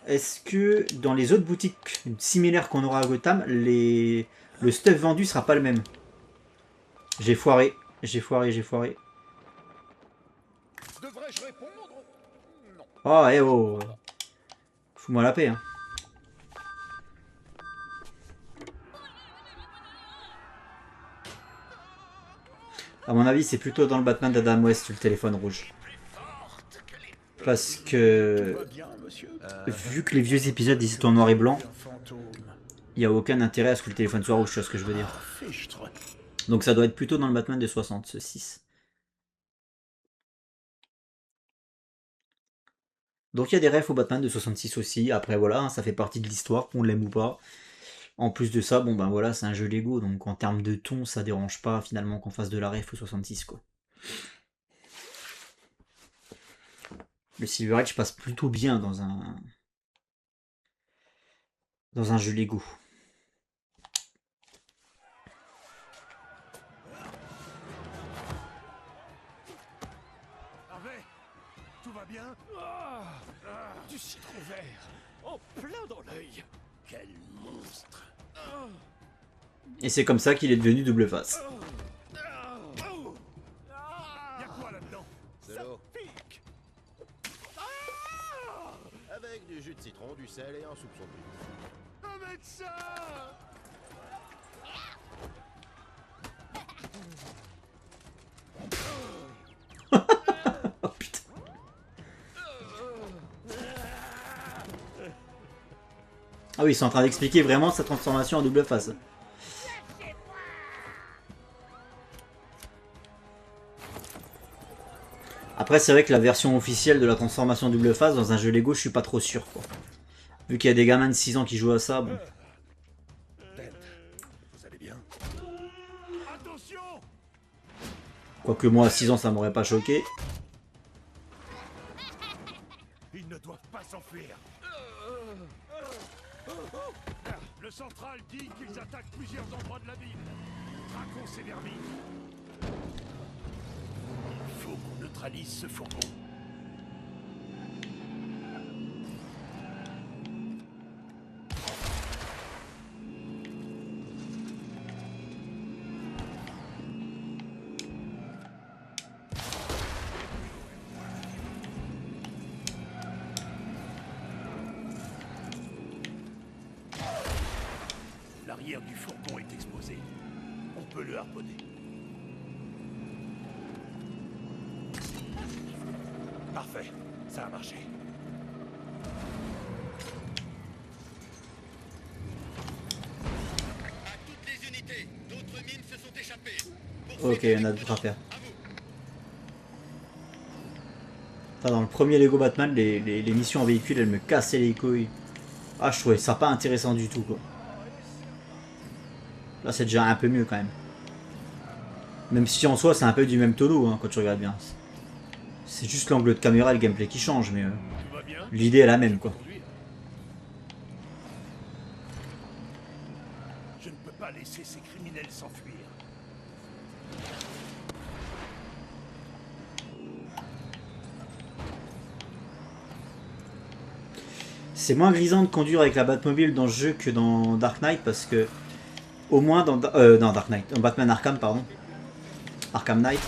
Est-ce que dans les autres boutiques similaires qu'on aura à Gotham, le stuff vendu sera pas le même? J'ai foiré. Devrais-je répondre? Non. Oh, eh oh. Fous-moi la paix, hein. À mon avis, c'est plutôt dans le Batman d'Adam West le téléphone rouge. Parce que... Vu que les vieux épisodes ils étaient en noir et blanc, il n'y a aucun intérêt à ce que le téléphone soit rouge, tu vois ce que je veux dire. Donc ça doit être plutôt dans le Batman de 60, ce 6. Donc il y a des refs au Batman de 66 aussi. Après voilà, hein, ça fait partie de l'histoire, qu'on l'aime ou pas. En plus de ça, bon ben voilà, c'est un jeu Lego, donc en termes de ton, ça dérange pas finalement qu'on fasse de la ref au 66 quoi. Le Silver Edge passe plutôt bien dans un jeu Lego. Harvey, tout va bien? Du citron vert, en plein dans l'œil. Quel monstre! Et c'est comme ça qu'il est devenu double face. Y'a quoi là-dedans? C'est l'eau. Pique! Avec du jus de citron, du sel et un soupçon d'huile. Un médecin! Oh putain. Ah oui, ils sont en train d'expliquer vraiment sa transformation en double face. Après, c'est vrai que la version officielle de la transformation double face dans un jeu Lego, je suis pas trop sûr, quoi. Vu qu'il y a des gamins de 6 ans qui jouent à ça, bon. Quoique moi, à 6 ans, ça m'aurait pas choqué. Ils ne doivent pas s'enfuir. Le central dit qu'ils attaquent plusieurs endroits de la ville. Traquons ces vermines. Il faut qu'on neutralise ce fourgon. L'arrière du fourgon est exposé. On peut le harponner. Parfait, ça a marché. À toutes les unités, d'autres mines se sont échappées. Ok, il y en a d'autres à faire. Enfin, dans le premier Lego Batman, les missions en véhicule, elles me cassaient les couilles. Ah, je trouvais ça pas intéressant du tout, quoi. Là, c'est déjà un peu mieux, quand même. Même si en soi, c'est un peu du même tonneau, hein, quand tu regardes bien. C'est juste l'angle de caméra et le gameplay qui change, mais Tout va bien? l'idée est la même, quoi. Conduire. Je ne peux pas laisser ces criminels s'enfuir. C'est moins grisant de conduire avec la Batmobile dans ce jeu que dans Dark Knight, parce que au moins dans Dark Knight, dans Batman Arkham, pardon, Arkham Knight,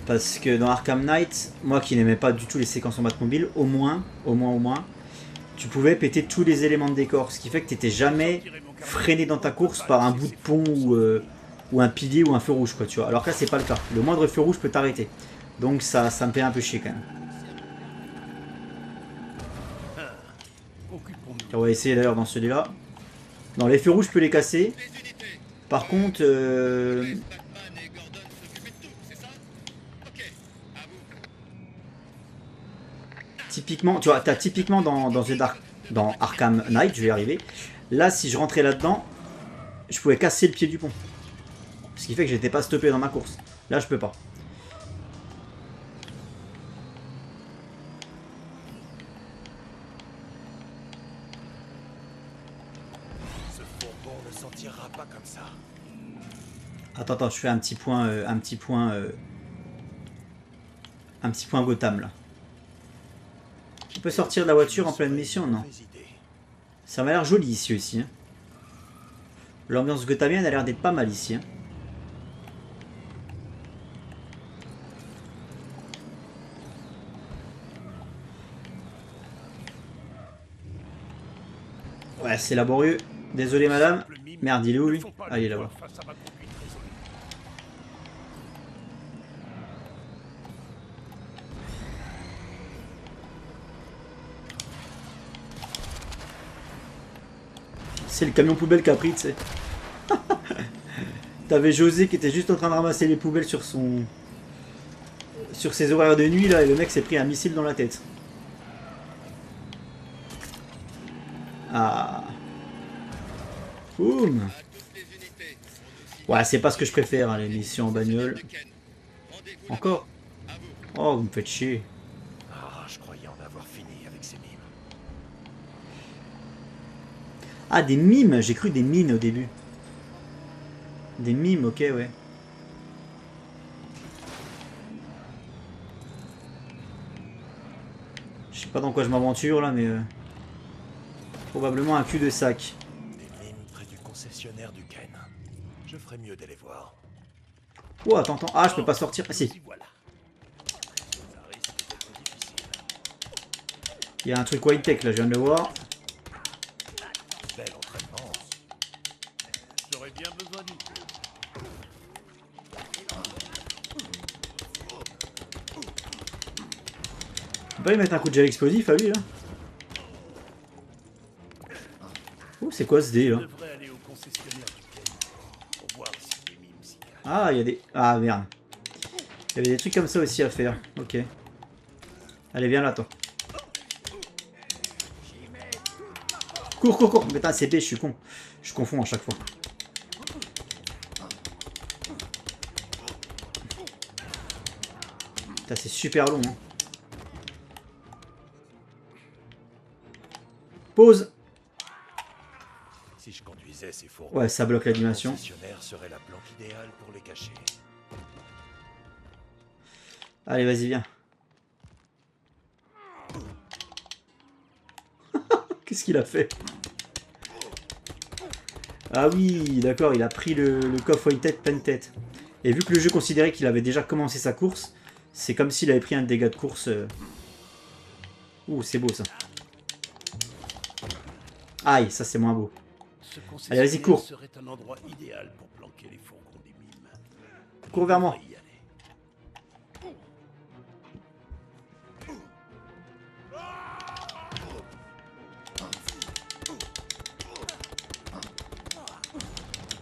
parce que dans Arkham Knight, moi qui n'aimais pas du tout les séquences en Batmobile, au moins, tu pouvais péter tous les éléments de décor, ce qui fait que tu n'étais jamais freiné dans ta course par un bout de pont ou un pilier ou un feu rouge, quoi, tu vois. Alors que là, c'est pas le cas. Le moindre feu rouge peut t'arrêter, donc ça me fait un peu chier quand même. Occupons-nous. On va essayer d'ailleurs dans celui-là. Non, les feux rouges, je peux les casser. Par contre, Batman et Gordon s'occupaient de tout, c'est ça? Ok, à vous. typiquement, tu vois, t'as typiquement dans Arkham Knight, je vais y arriver. Là, si je rentrais là-dedans, je pouvais casser le pied du pont. Ce qui fait que j'étais pas stoppé dans ma course. Là, je peux pas. Ce fourgon ne s'en tirera pas comme ça. Attends, je fais un petit point Gotham là. On peut sortir de la voiture en pleine mission, non? Mauvaise idée. Ça m'a l'air joli ici aussi. Hein. L'ambiance gothamienne a l'air d'être pas mal ici. Hein. Ouais, c'est laborieux. Désolé madame. Merde, il est où lui? Ah, il est là-bas. Face à ma conduite résolue. C'est le camion poubelle qui a pris, tu sais. T'avais José qui était juste en train de ramasser les poubelles sur ses horaires de nuit là, et le mec s'est pris un missile dans la tête. Ah. Boum. À toutes les unités, Ouais, c'est pas ce que je préfère, hein, les missions en bagnole. rendez-vous. Encore? À vous. Oh, vous me faites chier. Ah, je croyais en avoir fini avec ces mimes. Ah, des mimes. J'ai cru des mines au début. Des mimes, ok, ouais. Je sais pas dans quoi je m'aventure là, mais probablement un cul de sac. Des mimes près du concessionnaire du Ken. Je ferais mieux d'aller voir. Oh, attends. Ah, je peux pas sortir. Ah, si. Y voilà. Ça risque d'être difficile. Il y a un truc white tech là, je viens de le voir. Bel entraînement. J'aurais bien besoin d'une pause. On peut lui mettre un coup de gel explosif à lui là. Oh, c'est quoi ce dé là? Je devrais aller au concessionnaire du Ken pour voir si les mimes s'y cachent. Ah, il y a des... Ah, merde. Il y avait des trucs comme ça aussi à faire. Ok. Allez, viens là, toi. Cours. Putain, c'est B, je suis con. Je confonds à chaque fois. Putain, c'est super long. Hein. Pause. Si je conduisais ces fourgons, Ouais, ça bloque l'animation. le concessionnaire serait la planque idéale pour les cacher. Allez, vas-y, viens. Qu'est-ce qu'il a fait? Ah oui, d'accord, il a pris le coffre White pleine tête. Et vu que le jeu considérait qu'il avait déjà commencé sa course, c'est comme s'il avait pris un dégât de course. Ouh, c'est beau ça. Aïe, ça c'est moins beau. Ce Allez, vas-y, cours. serait un endroit idéal pour planquer les fourgons des mimes. Cours vers moi. On va y aller.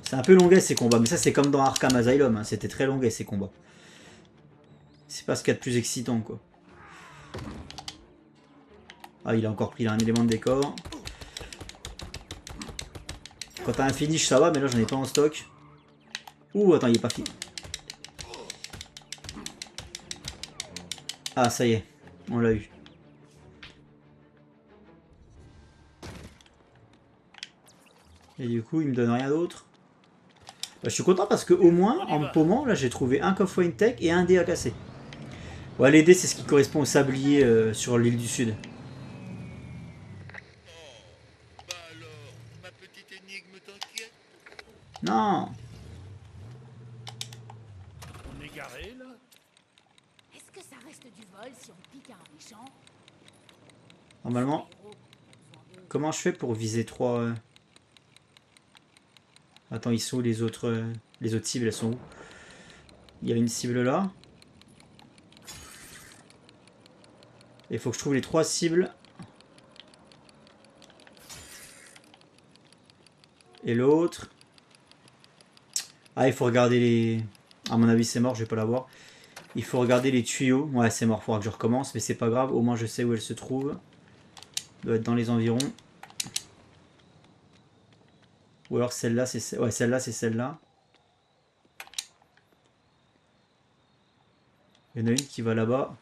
C'est un peu longuet ces combats, mais ça c'est comme dans Arkham Asylum, hein. C'était très longuet ces combats. C'est pas ce qu'il y a de plus excitant quoi. Ah, il a encore pris un élément de décor. Quand t'as un finish ça va, mais là j'en ai pas en stock. Ouh, attends, il est pas fini. Ah, ça y est, on l'a eu. Et du coup, il me donne rien d'autre. Bah, je suis content parce que au moins, en me paumant, là j'ai trouvé un coffre Tech et un dé à casser. Ouais, les dés c'est ce qui correspond au sablier sur l'île du Sud. Bah alors, ma petite énigme t'inquiète? Non. On est garé là? Est-ce que ça reste du vol si on pique un méchant? Normalement, comment je fais pour viser 3 Attends, ils sont où les autres cibles, elles sont où? Il y a une cible là. Il faut que je trouve les 3 cibles. Et l'autre. Ah, il faut regarder les... À mon avis, c'est mort, je vais pas l'avoir. Il faut regarder les tuyaux. Ouais, c'est mort, il faudra que je recommence, mais c'est pas grave. Au moins, je sais où elle se trouve. Elle doit être dans les environs. Ou alors celle-là, c'est... Ouais, celle-là, c'est celle-là. Il y en a une qui va là-bas.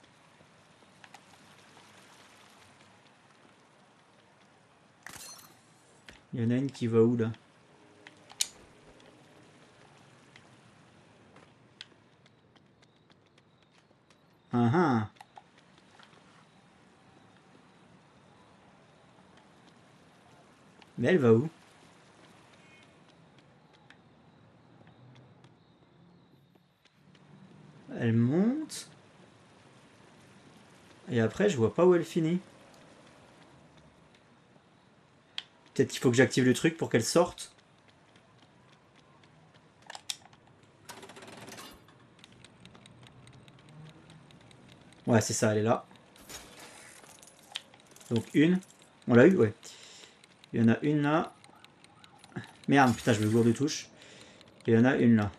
Il y en a une qui va où, là? Ah ah. Mais elle va où? Elle monte. Et après, je vois pas où elle finit. Peut-être qu'il faut que j'active le truc pour qu'elle sorte. Ouais, c'est ça, elle est là. Donc une. On l'a eu, ouais. Il y en a une là. Merde, putain, je me gourde de touche. Il y en a une là.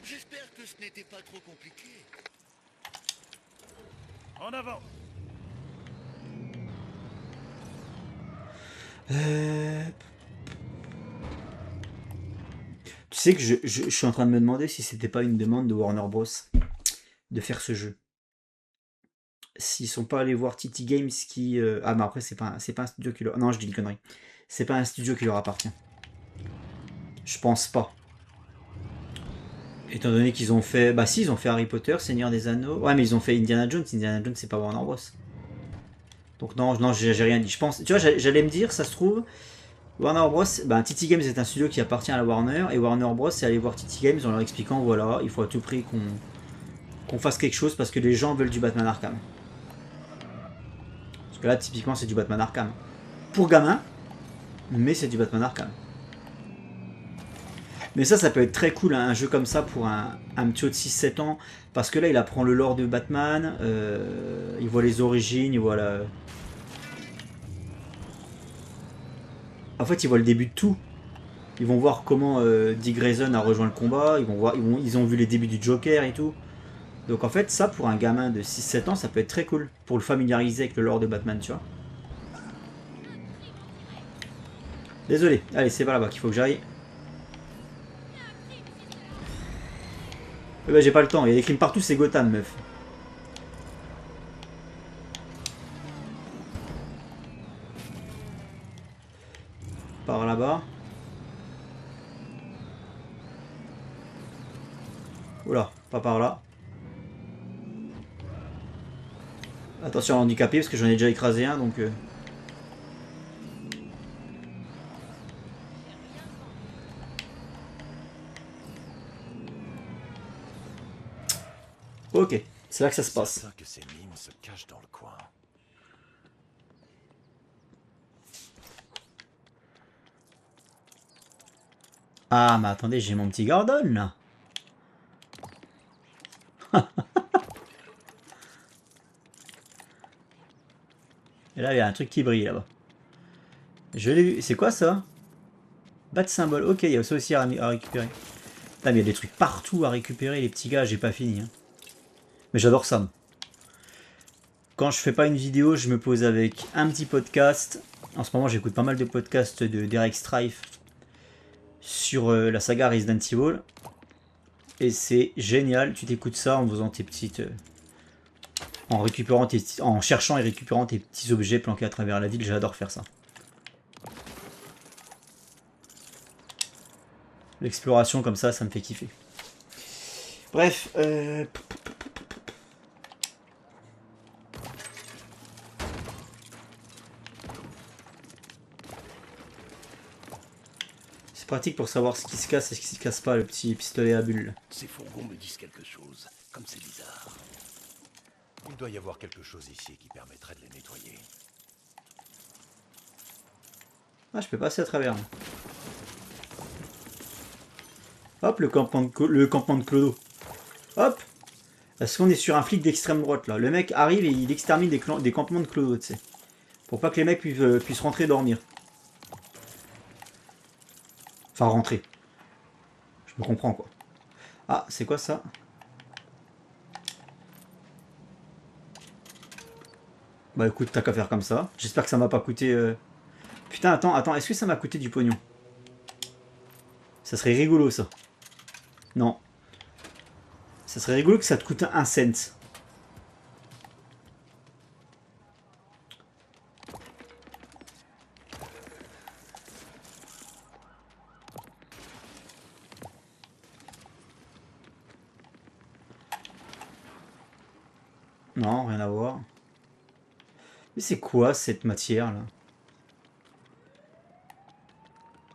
J'espère que ce n'était pas trop compliqué. En avant! Tu sais que je suis en train de me demander si c'était pas une demande de Warner Bros. De faire ce jeu. S'ils sont pas allés voir TT Games qui... Ah mais après c'est pas un studio qui leur... Non, je dis une connerie. C'est pas un studio qui leur appartient. Je pense pas. Étant donné qu'ils ont fait... Bah si, ils ont fait Harry Potter, Seigneur des Anneaux... Ouais, mais ils ont fait Indiana Jones. Indiana Jones, c'est pas Warner Bros. Donc non, j'ai rien dit. Je pense... Tu vois, j'allais me dire, ça se trouve... Warner Bros, ben, TT Games est un studio qui appartient à la Warner, et Warner Bros est allé voir TT Games en leur expliquant, voilà, il faut à tout prix qu'on fasse quelque chose parce que les gens veulent du Batman Arkham. Parce que là, typiquement, c'est du Batman Arkham. Pour gamin, mais c'est du Batman Arkham. Mais ça peut être très cool, hein, un jeu comme ça pour un petit haut de 6-7 ans, parce que là, il apprend le lore de Batman, il voit les origines, il voit la... En fait, ils voient le début de tout. Ils vont voir comment Dick Grayson a rejoint le combat. Ils ont vu les débuts du Joker et tout. Donc en fait, ça, pour un gamin de 6-7 ans, ça peut être très cool. Pour le familiariser avec le lore de Batman, tu vois. Désolé. Allez, c'est pas là-bas qu'il faut que j'aille. Bah, j'ai pas le temps, il y a des crimes partout, c'est Gotham, meuf. Par là-bas. Oula, pas par là. Attention à handicapé parce que j'en ai déjà écrasé un donc. Ok, c'est là que ça se passe. Certain que ces mimes se cachent dans le coin. Ah, mais attendez, j'ai mon petit Gordon là. Et là, il y a un truc qui brille là-bas. Je l'ai vu. C'est quoi ça? Bat symbole. Ok, il y a ça aussi à récupérer. Putain, mais il y a des trucs partout à récupérer, les petits gars. J'ai pas fini. Hein. Mais j'adore ça. Quand je fais pas une vidéo, je me pose avec un petit podcast. En ce moment, j'écoute pas mal de podcasts de Derek Strife sur la saga Resident Evil. Et c'est génial. Tu t'écoutes ça en faisant tes petites... en cherchant et récupérant tes petits objets planqués à travers la ville. J'adore faire ça. L'exploration comme ça me fait kiffer. Bref, c'est pratique pour savoir ce qui se casse et ce qui se casse pas, le petit pistolet à bulles. Ces fourgons me disent quelque chose, comme c'est bizarre. Il doit y avoir quelque chose ici qui permettrait de les nettoyer. Ah, je peux passer à travers. Hop, le campement de Clodo. Hop. Est-ce qu'on est sur un flic d'extrême droite là? Le mec arrive et il extermine des campements de Clodo, tu sais. Pour pas que les mecs puissent rentrer dormir. Enfin, rentrer. Je me comprends quoi. Ah, c'est quoi ça? Bah écoute, t'as qu'à faire comme ça. J'espère que ça m'a pas coûté... Putain, attends, est-ce que ça m'a coûté du pognon? Ça serait rigolo ça. Non. Ça serait rigolo que ça te coûte un cent. Non, rien à voir. Mais c'est quoi cette matière là?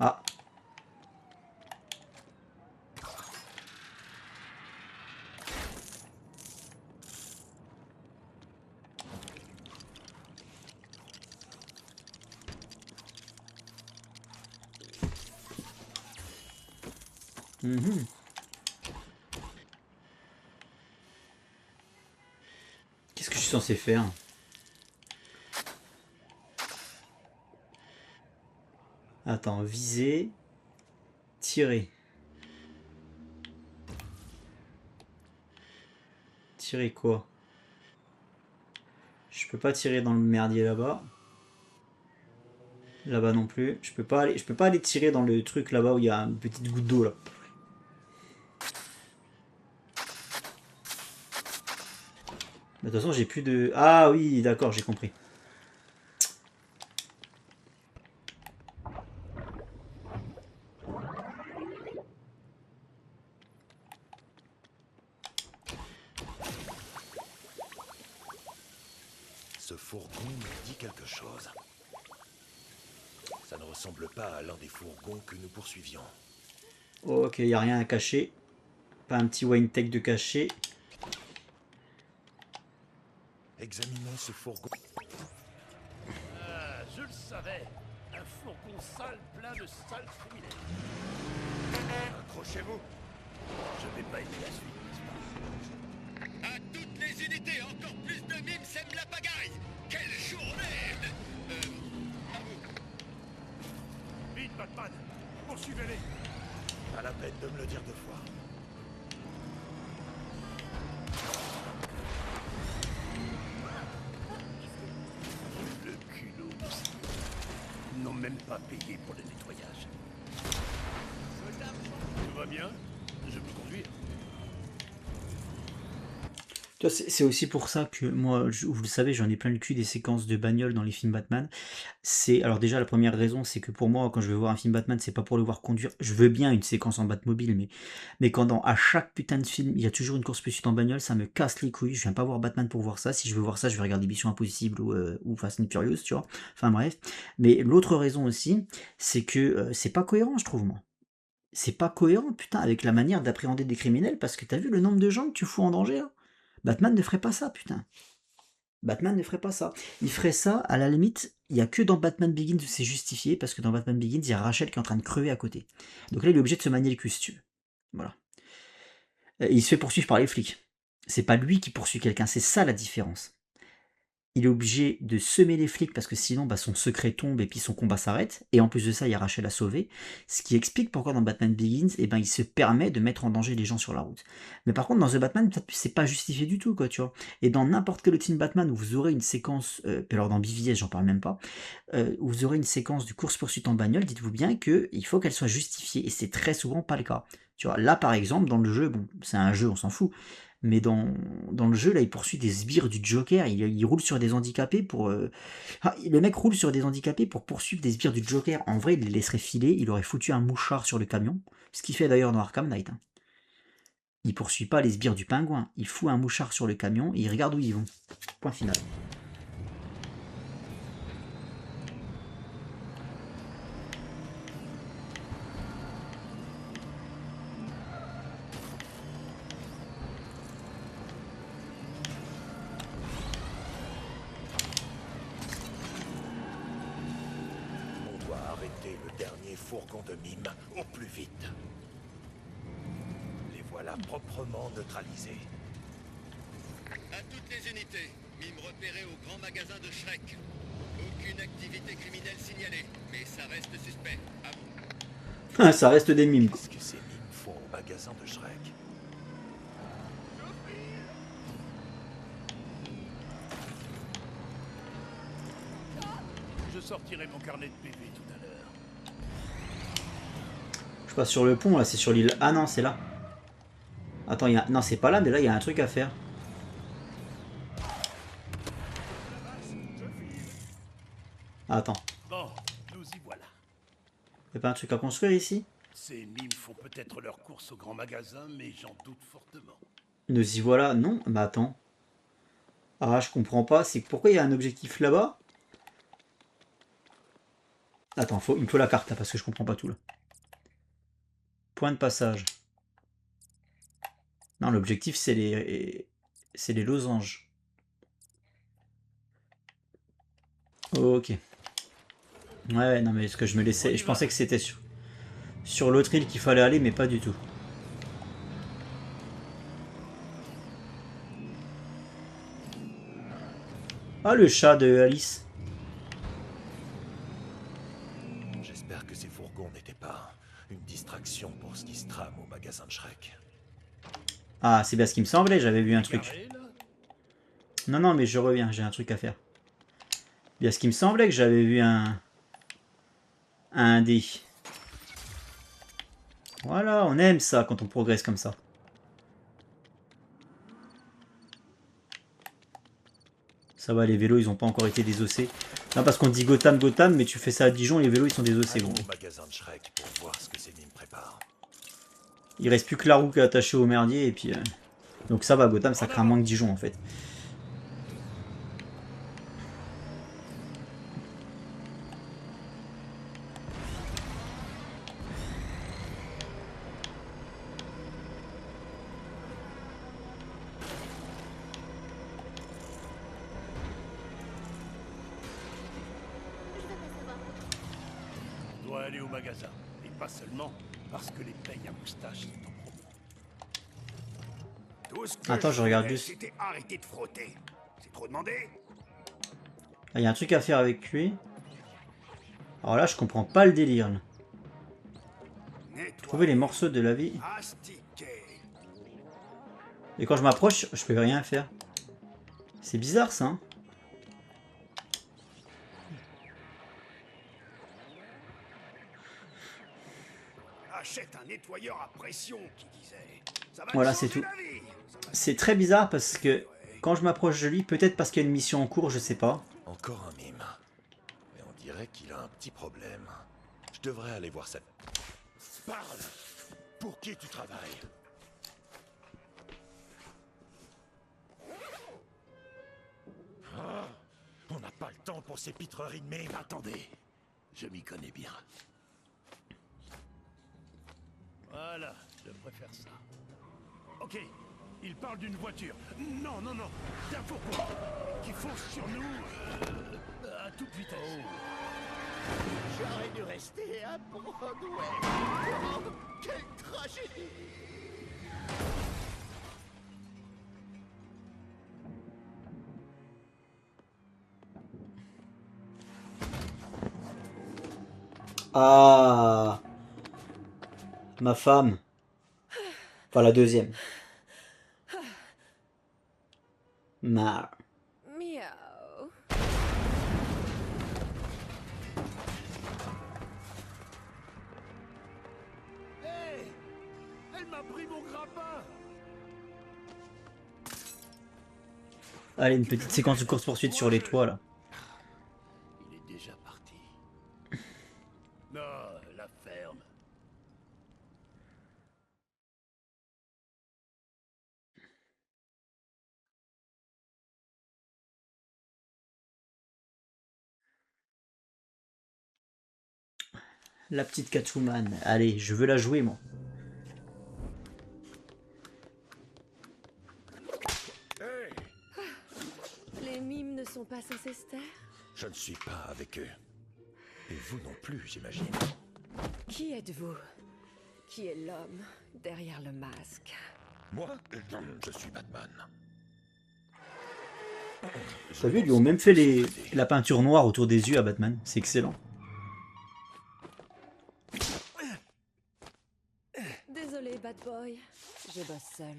Ah. Mhm. Qu'est-ce que je suis censé faire? Attends, viser, tirer. Tirer quoi? Je peux pas tirer dans le merdier là-bas. Là-bas non plus. Je peux pas aller tirer dans le truc là-bas où il y a une petite goutte d'eau là. De toute façon, j'ai plus de... Ah oui, d'accord, j'ai compris. Ce fourgon me dit quelque chose. Ça ne ressemble pas à l'un des fourgons que nous poursuivions. Ok, il n'y a rien à cacher. Pas un petit wine tech de caché. Examinons ce fourgon. Ah, je le savais. Un fourgon sale plein de sales criminels. Accrochez-vous. Je vais pas aimer la suite, n'est-ce pas? À toutes les unités, encore plus de mimes sèment la pagaille. Quelle journée! À vous. Vite, Batman. Poursuivez-les. Pas la peine de me le dire deux fois. Le culot de ces gars. Ils n'ont même pas payé pour le nettoyage. Tout va bien? Je peux conduire. Tu vois, c'est aussi pour ça que moi, vous le savez, j'en ai plein le cul des séquences de bagnole dans les films Batman. Alors déjà, la première raison, c'est que pour moi, quand je veux voir un film Batman, c'est pas pour le voir conduire. Je veux bien une séquence en Batmobile, mais quand à chaque putain de film, il y a toujours une course-poursuite en bagnole, ça me casse les couilles. Je viens pas voir Batman pour voir ça. Si je veux voir ça, je vais regarder Mission Impossible ou Fast and Furious, tu vois. Enfin bref. Mais l'autre raison aussi, c'est que c'est pas cohérent, je trouve, moi. C'est pas cohérent, putain, avec la manière d'appréhender des criminels, parce que t'as vu le nombre de gens que tu fous en danger, là. Batman ne ferait pas ça, putain. Batman ne ferait pas ça. Il ferait ça, à la limite, il n'y a que dans Batman Begins où c'est justifié, parce que dans Batman Begins, il y a Rachel qui est en train de crever à côté. Donc là, il est obligé de se manier le cul, si tu veux. Voilà. Et il se fait poursuivre par les flics. C'est pas lui qui poursuit quelqu'un, c'est ça la différence. Il est obligé de semer les flics parce que sinon son secret tombe et puis son combat s'arrête. Et en plus de ça, il y a Rachel à sauver. Ce qui explique pourquoi dans Batman Begins, il se permet de mettre en danger les gens sur la route. Mais par contre, dans The Batman, c'est pas justifié du tout, quoi, tu vois. Et dans n'importe quel autre film Batman où vous aurez une séquence, alors dans BVS, j'en parle même pas, où vous aurez une séquence de course-poursuite en bagnole, dites-vous bien qu'il faut qu'elle soit justifiée. Et c'est très souvent pas le cas. Tu vois, là par exemple, dans le jeu, bon, c'est un jeu, on s'en fout. Mais dans le jeu, là, il poursuit des sbires du Joker. Il roule sur des handicapés pour. Le mec roule sur des handicapés pour poursuivre des sbires du Joker. En vrai, il les laisserait filer. Il aurait foutu un mouchard sur le camion. Ce qu'il fait d'ailleurs dans Arkham Knight. Hein. Il poursuit pas les sbires du pingouin. Il fout un mouchard sur le camion et il regarde où ils vont. Point final. On doit arrêter le dernier fourgon de mime au plus vite. Les voilà proprement neutralisés. À toutes les unités, mime repéré au grand magasin de Shrek. Aucune activité criminelle signalée, mais ça reste suspect. À vous. Ça reste des mimes. Qu'est-ce que ces mimes font au magasin de Shrek? Je sortirai mon carnet de PV tout à l'heure. Je passe sur le pont, là, c'est sur l'île. Ah non, c'est là. Attends, non, c'est pas là, mais là, il y a un truc à faire. Attends. Bon, nous y voilà. Y'a pas un truc à construire ici? Ces mimes font peut-être leur course au grand magasin, mais j'en doute fortement. Nous y voilà. Non, bah attends. Ah, je comprends pas. C'est pourquoi il y a un objectif là-bas? Attends, il me faut la carte là, parce que je comprends pas tout là. Point de passage. Non, l'objectif c'est les losanges. Ok. Ouais, non mais ce que je me laissais, je pensais que c'était sur l'autre île qu'il fallait aller, mais pas du tout. Ah, le chat de Alice. J'espère que ces fourgons n'étaient pas une distraction pour ce qui se trame au magasin de Shrek. Ah, c'est bien ce qui me semblait, j'avais vu un truc. Non, non, mais je reviens, j'ai un truc à faire. Bien ce qui me semblait que j'avais vu un dé. Voilà, on aime ça quand on progresse comme ça. Ça va, les vélos, ils ont pas encore été désossés. Non, parce qu'on dit Gotham, Gotham, mais tu fais ça à Dijon, les vélos, ils sont désossés. Bon. Au magasin de Shrek pour voir ce que ces mimes préparent. Il reste plus que la roue qui est attachée au merdier, et puis... Donc ça va, Gotham, ça craint moins que Dijon, en fait. On doit aller au magasin. Et pas seulement parce que les peignes à moustache sont en promo. Tout ce que Attends, je regarde voulais, juste. c'était arrêter de frotter. C'est trop demandé. Ah, il y a un truc à faire avec lui. Alors là, je comprends pas le délire. Là. Trouver les morceaux de la vie. Astiquer. Et quand je m'approche, je peux rien faire. C'est bizarre, ça. Hein. Achète un nettoyeur à pression, qui disait. Ça va te Voilà, c'est changer tout. la vie. C'est très bizarre parce que quand je m'approche de lui, peut-être parce qu'il y a une mission en cours, je sais pas. Encore un mime. Mais on dirait qu'il a un petit problème. Je devrais aller voir ça. Parle. Pour qui tu travailles? Ah, on n'a pas le temps pour ces pitreries de mime. Attendez, je m'y connais bien. Voilà, je préfère ça. Ok, il parle d'une voiture. Non, non, non, d'un fourgon qui fonce sur nous à toute vitesse. J'aurais dû rester à Broadway. Oh, quelle tragédie! Ah, ma femme. Enfin, la deuxième. Mar. Miaou. Hé, elle m'a pris mon grappin. Allez, une petite séquence de course-poursuite sur les toits, là. Il est déjà parti. Non, la ferme. La petite Catwoman. Allez, je veux la jouer, moi. Hé, Les mimes ne sont pas censés se taire? Je ne suis pas avec eux. Et vous non plus, j'imagine. Qui êtes-vous? Qui est l'homme derrière le masque? Moi, je suis Batman. T'as vu, ils lui ont même fait la peinture noire autour des yeux à Batman. C'est excellent. Désolé, Bad Boy. Je bosse seul.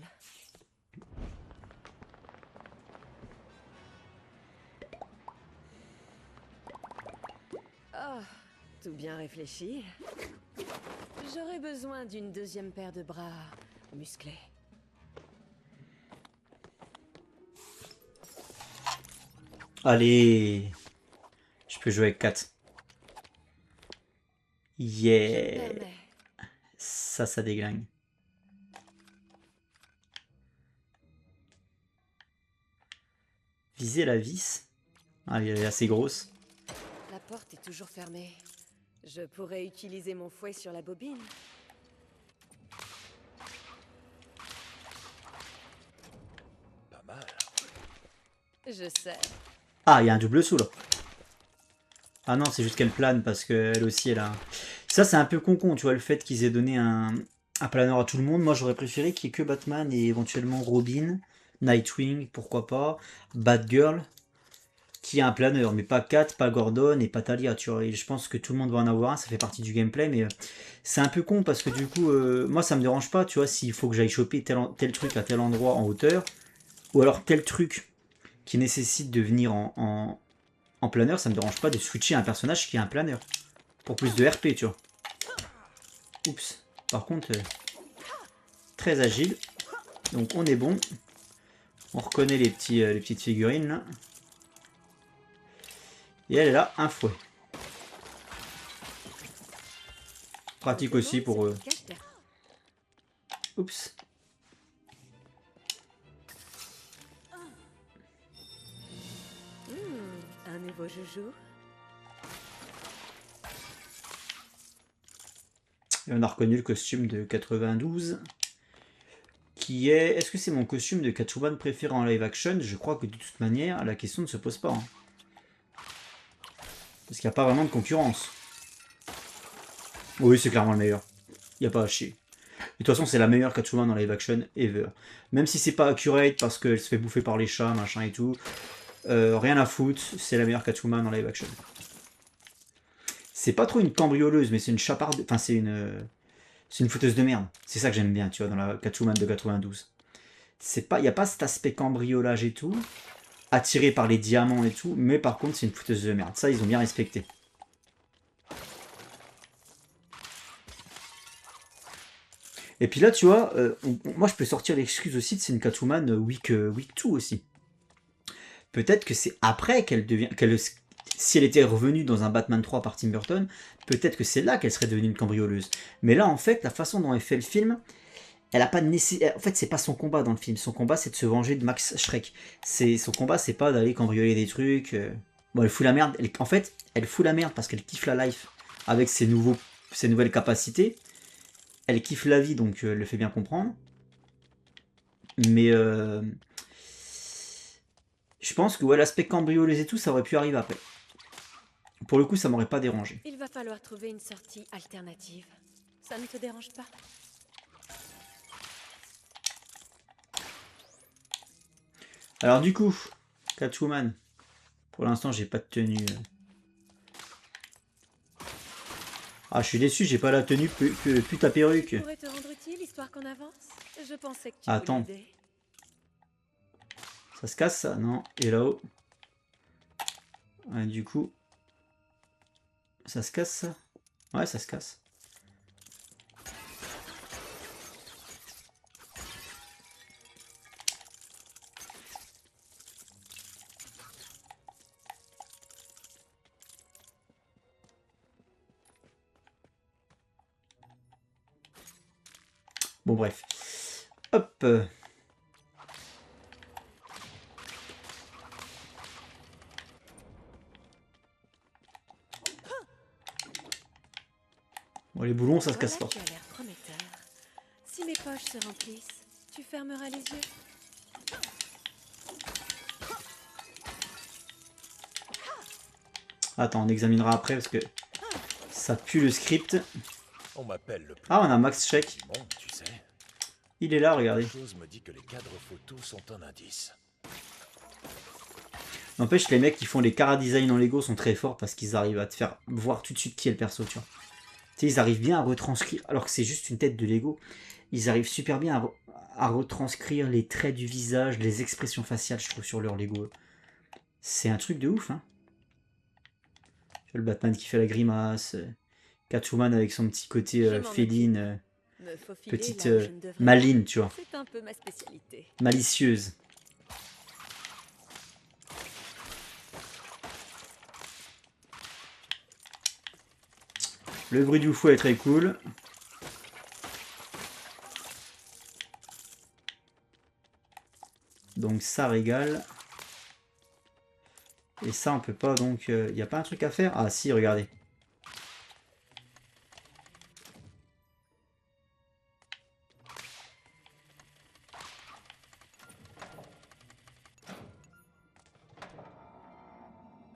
Ah, tout bien réfléchi. J'aurais besoin d'une deuxième paire de bras musclés. Allez. Je peux jouer avec 4. Je Yeah. permets. Ça déglingue. Viser la vis. Ah, elle est assez grosse. La porte est toujours fermée. Je pourrais utiliser mon fouet sur la bobine. Pas mal. Je sais. Ah, il y a un double saut là. Ah non, c'est juste qu'elle plane parce qu'elle aussi, elle a... Ça, c'est un peu con-con, tu vois, le fait qu'ils aient donné un planeur à tout le monde. Moi, j'aurais préféré qu'il y ait que Batman et éventuellement Robin, Nightwing, pourquoi pas, Batgirl, qui a un planeur, mais pas Cat, pas Gordon et pas Talia, tu vois. Et je pense que tout le monde va en avoir un, ça fait partie du gameplay, mais c'est un peu con parce que du coup, moi, ça me dérange pas, tu vois, s'il faut que j'aille choper tel truc à tel endroit en hauteur, ou alors tel truc qui nécessite de venir en planeur, ça me dérange pas de switcher un personnage qui a un planeur. Pour plus de RP, tu vois. Oups. Par contre, très agile. Donc on est bon. On reconnaît les petites figurines là. Et elle a un fouet. Pratique aussi pour... Oups. Un nouveau joujou. Et on a reconnu le costume de 92. Qui est... Est-ce que c'est mon costume de Catwoman préféré en live action? Je crois que de toute manière, la question ne se pose pas. Hein. Parce qu'il n'y a pas vraiment de concurrence. Oui, c'est clairement le meilleur. Il n'y a pas à chier. De toute façon, c'est la meilleure Catwoman en live action ever. Même si c'est pas accurate parce qu'elle se fait bouffer par les chats, machin et tout. Rien à foutre, c'est la meilleure Catwoman en live action. C'est pas trop une cambrioleuse, mais c'est une chaparde. Enfin, c'est une fouteuse de merde. C'est ça que j'aime bien, tu vois, dans la Catwoman de 92. Il n'y a pas cet aspect cambriolage et tout, attiré par les diamants et tout, mais par contre, c'est une fouteuse de merde. Ça, ils ont bien respecté. Et puis là, tu vois, moi je peux sortir l'excuse aussi de c'est une Catwoman week 2 aussi. Peut-être que c'est après qu'elle devient... si elle était revenue dans un Batman 3 par Tim Burton, peut-être que c'est là qu'elle serait devenue une cambrioleuse. Mais là, en fait, la façon dont elle fait le film, elle a pas de nécessité... En fait, c'est pas son combat dans le film. Son combat, c'est de se venger de Max Schreck. Son combat, c'est pas d'aller cambrioler des trucs. Bon, elle fout la merde. En fait, elle fout la merde parce qu'elle kiffe la life avec ses nouvelles capacités. Elle kiffe la vie, donc elle le fait bien comprendre. Mais je pense que ouais, l'aspect cambrioleuse et tout, ça aurait pu arriver après. Pour le coup, ça m'aurait pas dérangé. Il va falloir trouver une sortie alternative. Ça ne te dérange pas? Alors du coup, Catwoman. Pour l'instant, j'ai pas de tenue. Ah, je suis déçu, j'ai pas la tenue, plus ta perruque. Pourrait te rendre utile, histoire qu'on avance? Je pensais que tu Attends. voulais l'idée. Ça se casse ça? Non. Et là-haut? Ouais, du coup... Ça se casse ça? Ouais, ça se casse. Bon bref. Hop. Bon, les boulons, ça se casse pas. Voilà qui a l'air prometteur. Si mes poches se remplissent, tu fermeras les yeux. Attends, on examinera après parce que ça pue le script. On m'appelle le plus Ah, on a Max Schreck. du monde, tu sais. Il est là, regardez. Quelque chose me dit que les cadres photos sont un indice. N'empêche, les mecs qui font les chara-design en Lego sont très forts parce qu'ils arrivent à te faire voir tout de suite qui est le perso, tu vois. Tu sais, ils arrivent bien à retranscrire, alors que c'est juste une tête de Lego, ils arrivent super bien à retranscrire les traits du visage, les expressions faciales, je trouve, sur leur Lego. C'est un truc de ouf, hein. Le Batman qui fait la grimace, Catwoman avec son petit côté Je m'en féline, Me faufiler petite là où je ne devrais maline, tu vois, pas, c'est un peu ma spécialité. malicieuse. Le bruit du fouet est très cool. Donc ça régale. Et ça on peut pas, donc il n'y a pas un truc à faire? Ah si, regardez.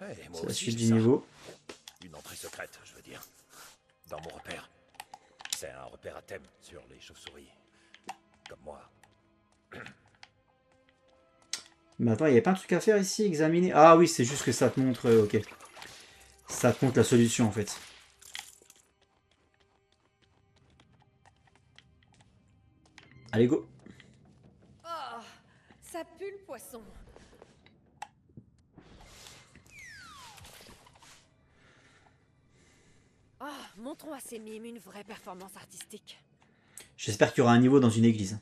Hey, moi C'est la aussi, suite j'ai du ça. niveau. Une entrée secrète, je veux dire. Dans mon repère. C'est un repère à thème sur les chauves-souris. Comme moi. Mais attends, il n'y avait pas un truc à faire ici? Examiner? Ah oui, c'est juste que ça te montre... ok. Ça te montre la solution en fait. Allez, go. Oh, ça pue le poisson. Oh, montrons à ces mimes une vraie performance artistique. J'espère qu'il y aura un niveau dans une église.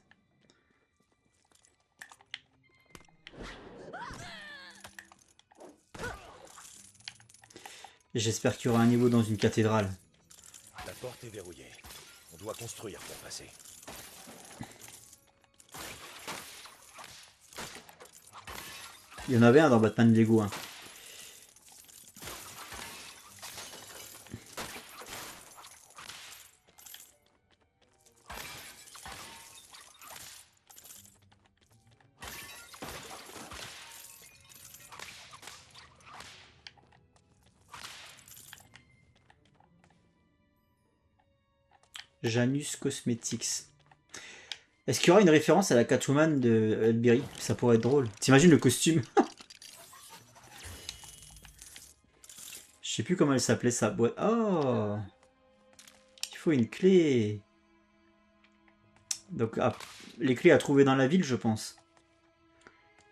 J'espère qu'il y aura un niveau dans une cathédrale. La porte est verrouillée. On doit construire pour passer. Il y en avait un dans Batman Lego. Hein. Janus Cosmetics. Est-ce qu'il y aura une référence à la Catwoman de Elberry? Ça pourrait être drôle. T'imagines le costume? Je sais plus comment elle s'appelait sa boîte. Oh! Il faut une clé. Donc les clés à trouver dans la ville, je pense.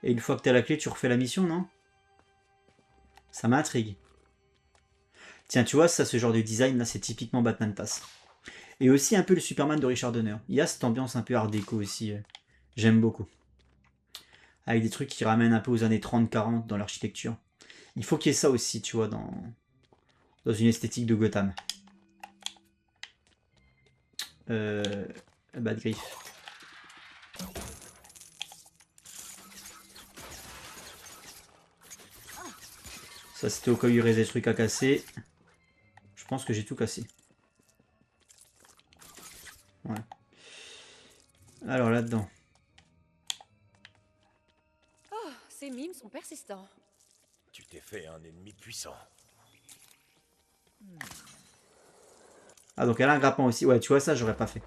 Et une fois que tu as la clé, tu refais la mission, non? Ça m'intrigue. Tiens, tu vois, ça, ce genre de design, là, c'est typiquement Batman Pass. Et aussi un peu le Superman de Richard Donner. Il y a cette ambiance un peu art déco aussi. J'aime beaucoup. Avec des trucs qui ramènent un peu aux années 30-40 dans l'architecture. Il faut qu'il y ait ça aussi, tu vois, dans une esthétique de Gotham. Bad Griff. Ça, c'était au cas où il y aurait des trucs à casser. Je pense que j'ai tout cassé. Ouais. Alors, là-dedans. Oh, ces mimes sont persistants. Tu t'es fait un ennemi puissant. Ah, donc elle a un grappin aussi. Ouais, tu vois, ça, j'aurais pas fait.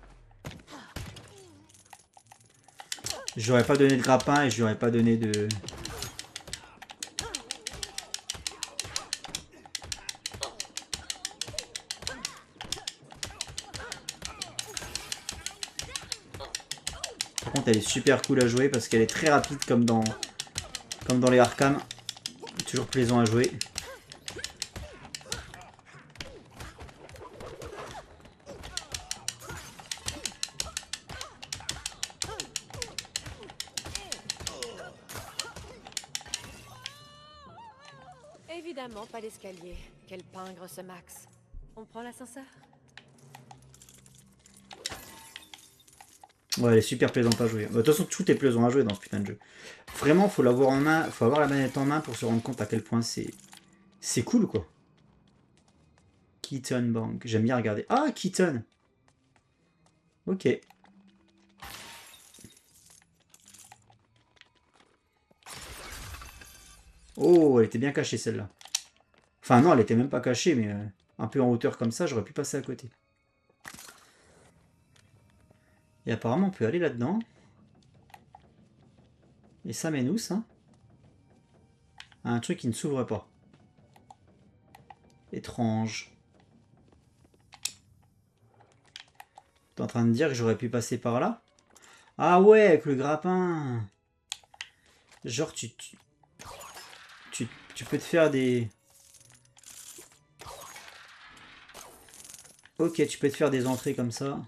J'aurais pas donné de grappin et j'aurais pas donné de... Par contre, elle est super cool à jouer parce qu'elle est très rapide comme dans les Arkham. Toujours plaisant à jouer. Évidemment, pas d'escalier. Quel pingre ce Max. On prend l'ascenseur? Ouais, elle est super plaisante à jouer. De toute façon, tout est plaisant à jouer dans ce putain de jeu. Vraiment, faut l'avoir en main, faut avoir la manette en main pour se rendre compte à quel point c'est cool, quoi. Keaton Bank, j'aime bien regarder. Ah, Keaton. Ok. Oh, elle était bien cachée celle-là. Enfin non, elle était même pas cachée, mais un peu en hauteur comme ça, j'aurais pu passer à côté. Et apparemment, on peut aller là-dedans. Et ça mène où, ça? À un truc qui ne s'ouvre pas. Étrange. T'es en train de dire que j'aurais pu passer par là? Ah ouais, avec le grappin. Genre, tu peux te faire des... Ok, tu peux te faire des entrées comme ça.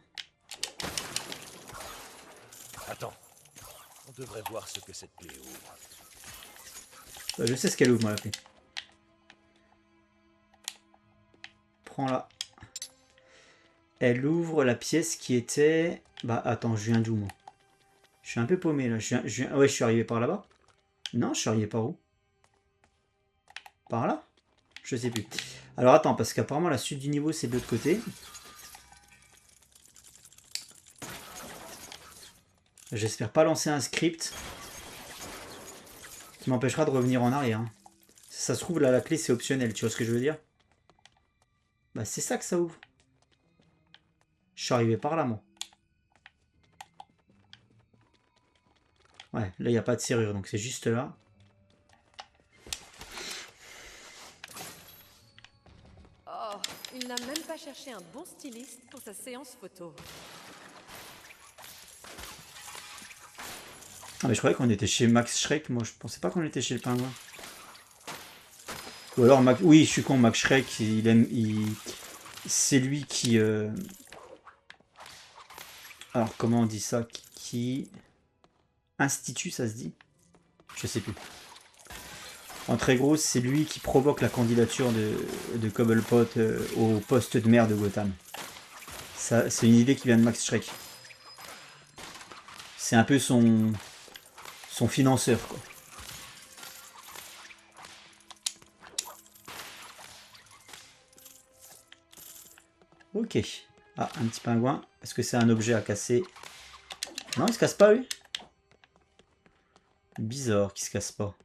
Attends. On devrait voir ce que cette clé ouvre. Bah, je sais ce qu'elle ouvre, moi, la clé. Prends-la. Elle ouvre la pièce qui était... Bah, attends, je viens d'où, moi? Je suis un peu paumé, là. Ouais, je suis arrivé par là-bas. Non, je suis arrivé par où? Par là? Je sais plus. Alors, attends, parce qu'apparemment, la suite du niveau, c'est de l'autre côté. J'espère pas lancer un script qui m'empêchera de revenir en arrière. Hein. Si ça se trouve, là, la clé, c'est optionnel. Tu vois ce que je veux dire? Bah, c'est ça que ça ouvre. Je suis arrivé par là, moi. Ouais, là, il n'y a pas de serrure, donc c'est juste là. Oh, il n'a même pas cherché un bon styliste pour sa séance photo. Ah, mais je croyais qu'on était chez Max Schreck. Moi, je pensais pas qu'on était chez le pingouin. Ou alors, oui, je suis con, Max Schreck, c'est lui qui... Alors, comment on dit ça? Qui institue, ça se dit? Je sais plus. En très gros, c'est lui qui provoque la candidature de Cobblepot au poste de maire de Gotham. Ça, c'est une idée qui vient de Max Schreck. C'est un peu son financeur, quoi. Ok. Ah, un petit pingouin. Est-ce que c'est un objet à casser? Non, il se casse pas, lui. Bizarre qu'il se casse pas.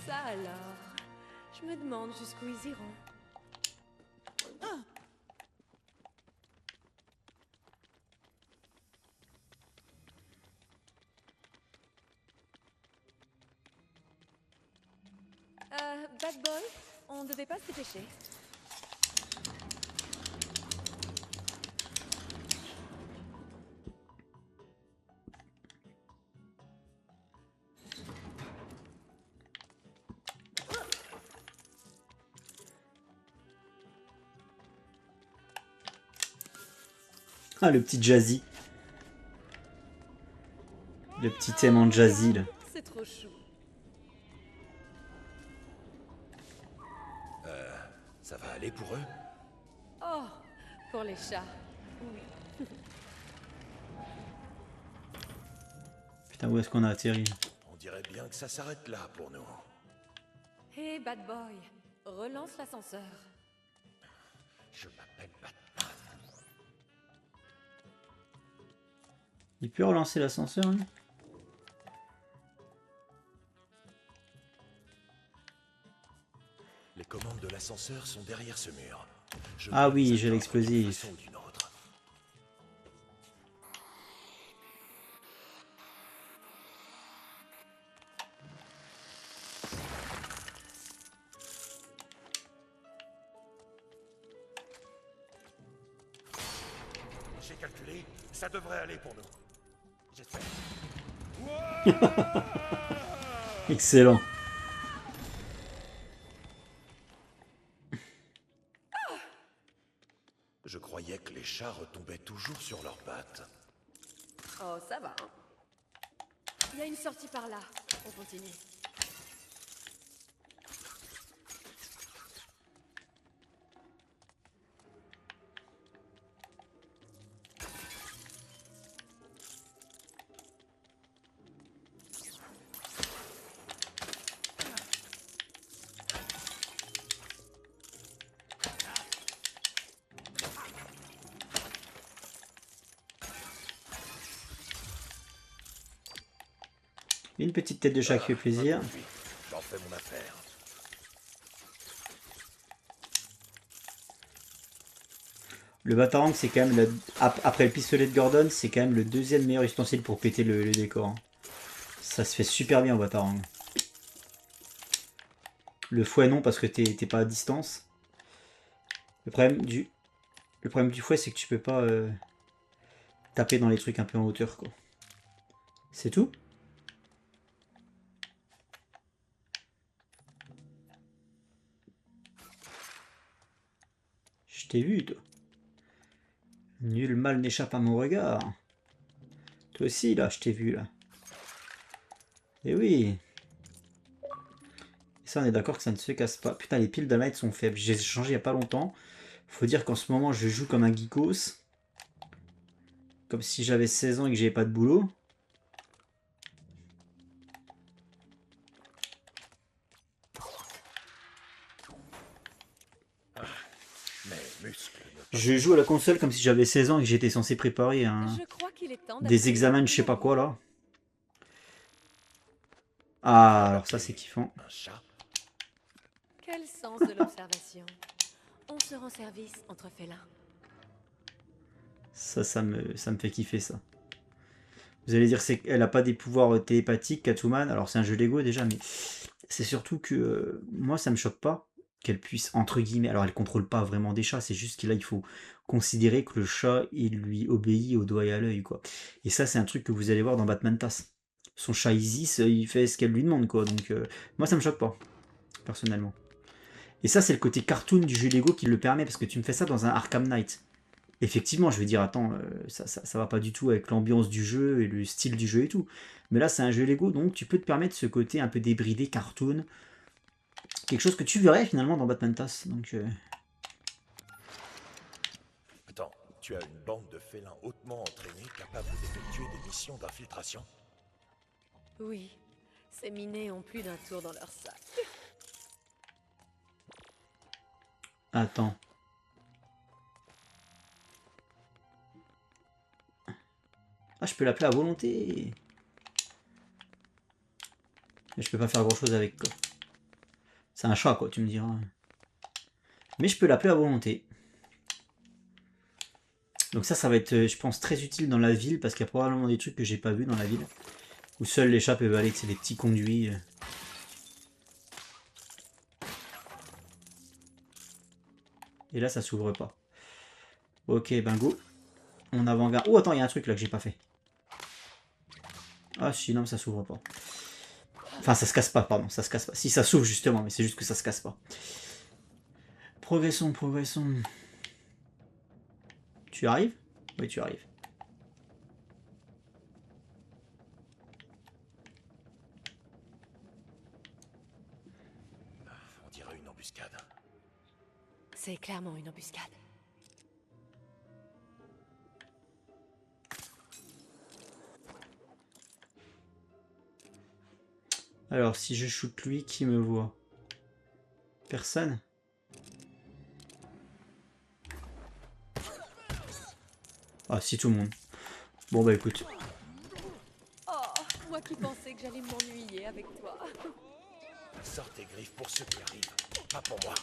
Ça alors, je me demande jusqu'où ils iront. Bad Boy, on devait pas se dépêcher. Ah, le petit jazzy. Le petit thème en jazzy, là. C'est trop chou. Ça va aller pour eux? Oh, pour les chats. Oui. Putain, où est-ce qu'on a atterri? On dirait bien que ça s'arrête là pour nous. Hé, bad boy, relance l'ascenseur. Je m'appelle Batman. Il peut relancer l'ascenseur, lui? Les commandes de l'ascenseur sont derrière ce mur. Ah peux oui, les j'ai atteindre l'explosif. d'une façon ou d'une autre. J'ai calculé, ça devrait aller pour nous. J'espère. Excellent. Je croyais que les chats retombaient toujours sur leurs pattes. Oh, ça va. Hein. Il y a une sortie par là. On continue. Une petite tête de chat qui fait plaisir. J'en fais mon affaire. Le batarang, c'est quand même, après le pistolet de Gordon, c'est quand même le deuxième meilleur ustensile pour péter le décor. Hein. Ça se fait super bien au batarang. Le fouet non, parce que t'es pas à distance. Le problème du fouet, c'est que tu peux pas taper dans les trucs un peu en hauteur, quoi. C'est tout? Je t'ai vu, toi. Nul mal n'échappe à mon regard. Toi aussi, là, je t'ai vu, là. Eh oui. Et ça, on est d'accord que ça ne se casse pas. Putain, les piles d'Allight sont faibles. J'ai changé il n'y a pas longtemps. Faut dire qu'en ce moment, je joue comme un geekos. Comme si j'avais 16 ans et que j'avais pas de boulot. Mes muscles Je joue à la console comme si j'avais 16 ans et que j'étais censé préparer Je crois qu'il est temps des examens de je sais pas quoi, là. Ah, alors ça, c'est kiffant. un chat. Quel sens de l'observation. On se rend service entre félins. Ça me fait kiffer, ça. Vous allez dire qu'elle a pas des pouvoirs télépathiques, Catwoman. Alors, c'est un jeu Lego, déjà, mais c'est surtout que moi, ça me choque pas qu'elle puisse, entre guillemets... Alors, elle contrôle pas vraiment des chats, c'est juste que là, il faut considérer que le chat, il lui obéit au doigt et à l'œil, quoi. Et ça, c'est un truc que vous allez voir dans Batman TAS. Son chat Isis, il fait ce qu'elle lui demande, quoi. Donc, moi, ça me choque pas, personnellement. Et ça, c'est le côté cartoon du jeu Lego qui le permet, parce que tu me fais ça dans un Arkham Knight. Effectivement, je vais dire, attends, ça va pas du tout avec l'ambiance du jeu et le style du jeu et tout. Mais là, c'est un jeu Lego, donc tu peux te permettre ce côté un peu débridé, cartoon. Quelque chose que tu verrais finalement dans Batman TAS. Donc, Attends, tu as une bande de félins hautement entraînés capables d'effectuer des missions d'infiltration? Oui, ces minés ont plus d'un tour dans leur sac. attends. Ah, je peux l'appeler à volonté. Mais je peux pas faire grand chose avec, quoi. C'est un chat, quoi, tu me diras. Mais je peux l'appeler à volonté. Donc ça va être, je pense, très utile dans la ville, parce qu'il y a probablement des trucs que j'ai pas vu dans la ville. Où seuls les chats peuvent aller, que c'est des petits conduits. Et là, ça s'ouvre pas. Ok, ben go. On avant-garde. Oh, attends, il y a un truc là que j'ai pas fait. Ah, si, non, ça s'ouvre pas. Enfin, ça se casse pas, pardon, ça se casse pas. Si, ça s'ouvre justement, mais c'est juste que ça se casse pas. Progressons, progressons. Tu arrives? Oui, tu arrives. On dirait une embuscade. C'est clairement une embuscade. Alors, si je shoot lui, qui me voit? Personne? Ah, si, tout le monde. Bon, bah écoute. Oh, moi qui pensais que j'allais m'ennuyer avec toi. Sors tes griffes pour ceux qui arrivent, pas pour moi.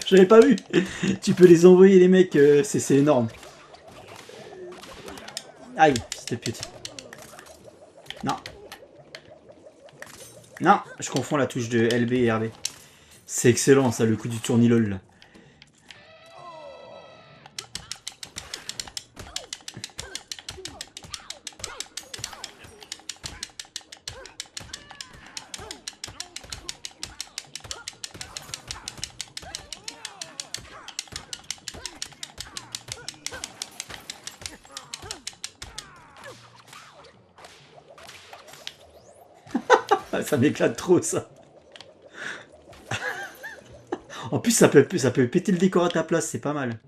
J'avais pas vu. Tu peux les envoyer, les mecs, c'est énorme. Aïe, c'était pute. Non. Non, je confonds la touche de LB et RB. C'est excellent, ça, le coup du tournilol, là. Ça m'éclate trop, ça. En plus, ça peut péter le décor à ta place, c'est pas mal.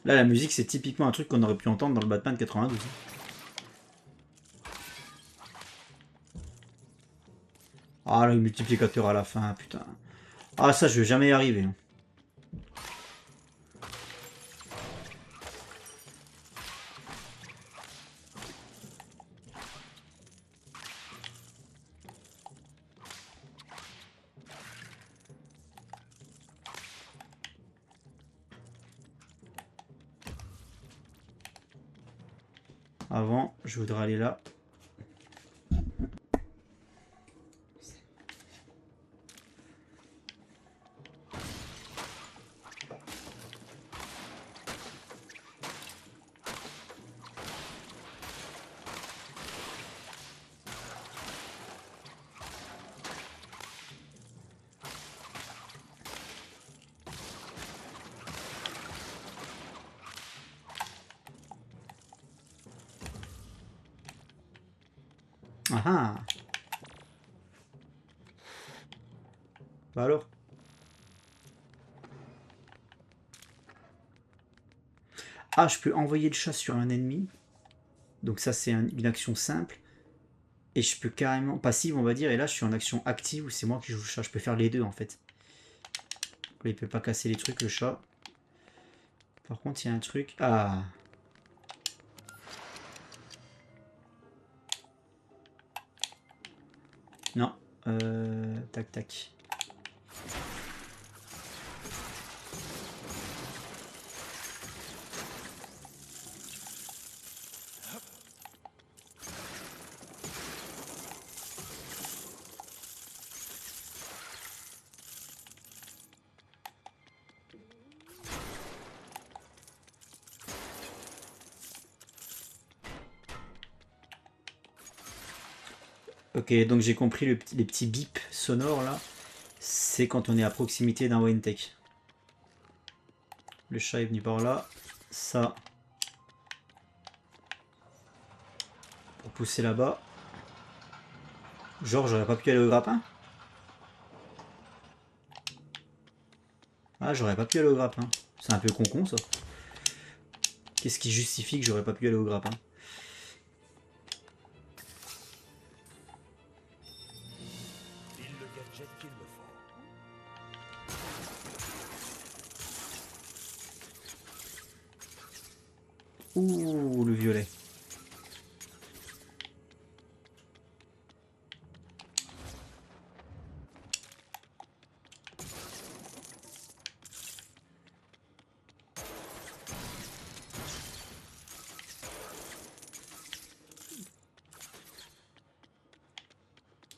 Là, la musique, c'est typiquement un truc qu'on aurait pu entendre dans le Batman 92. Ah, le multiplicateur à la fin, putain. Ah, ça, je vais jamais y arriver. Avant, je voudrais aller là. Ah ah. Bah alors. Ah, je peux envoyer le chat sur un ennemi. Donc ça, c'est une action simple. Et je peux carrément... Passive, on va dire. Et là, je suis en action active où c'est moi qui joue le chat. Je peux faire les deux, en fait. Là, il peut pas casser les trucs, le chat. Par contre, il y a un truc... Ah. Non. Tac, tac. Ok, donc j'ai compris les petits bips sonores là. C'est quand on est à proximité d'un Wayne Tech. Le chat est venu par là. Ça. Pour pousser là-bas. Genre, j'aurais pas pu aller au grappin? Ah, j'aurais pas pu aller au grappin. C'est un peu con ça. Qu'est-ce qui justifie que j'aurais pas pu aller au grappin? Pile le gadget qu'il me faut. Ouh, le violet.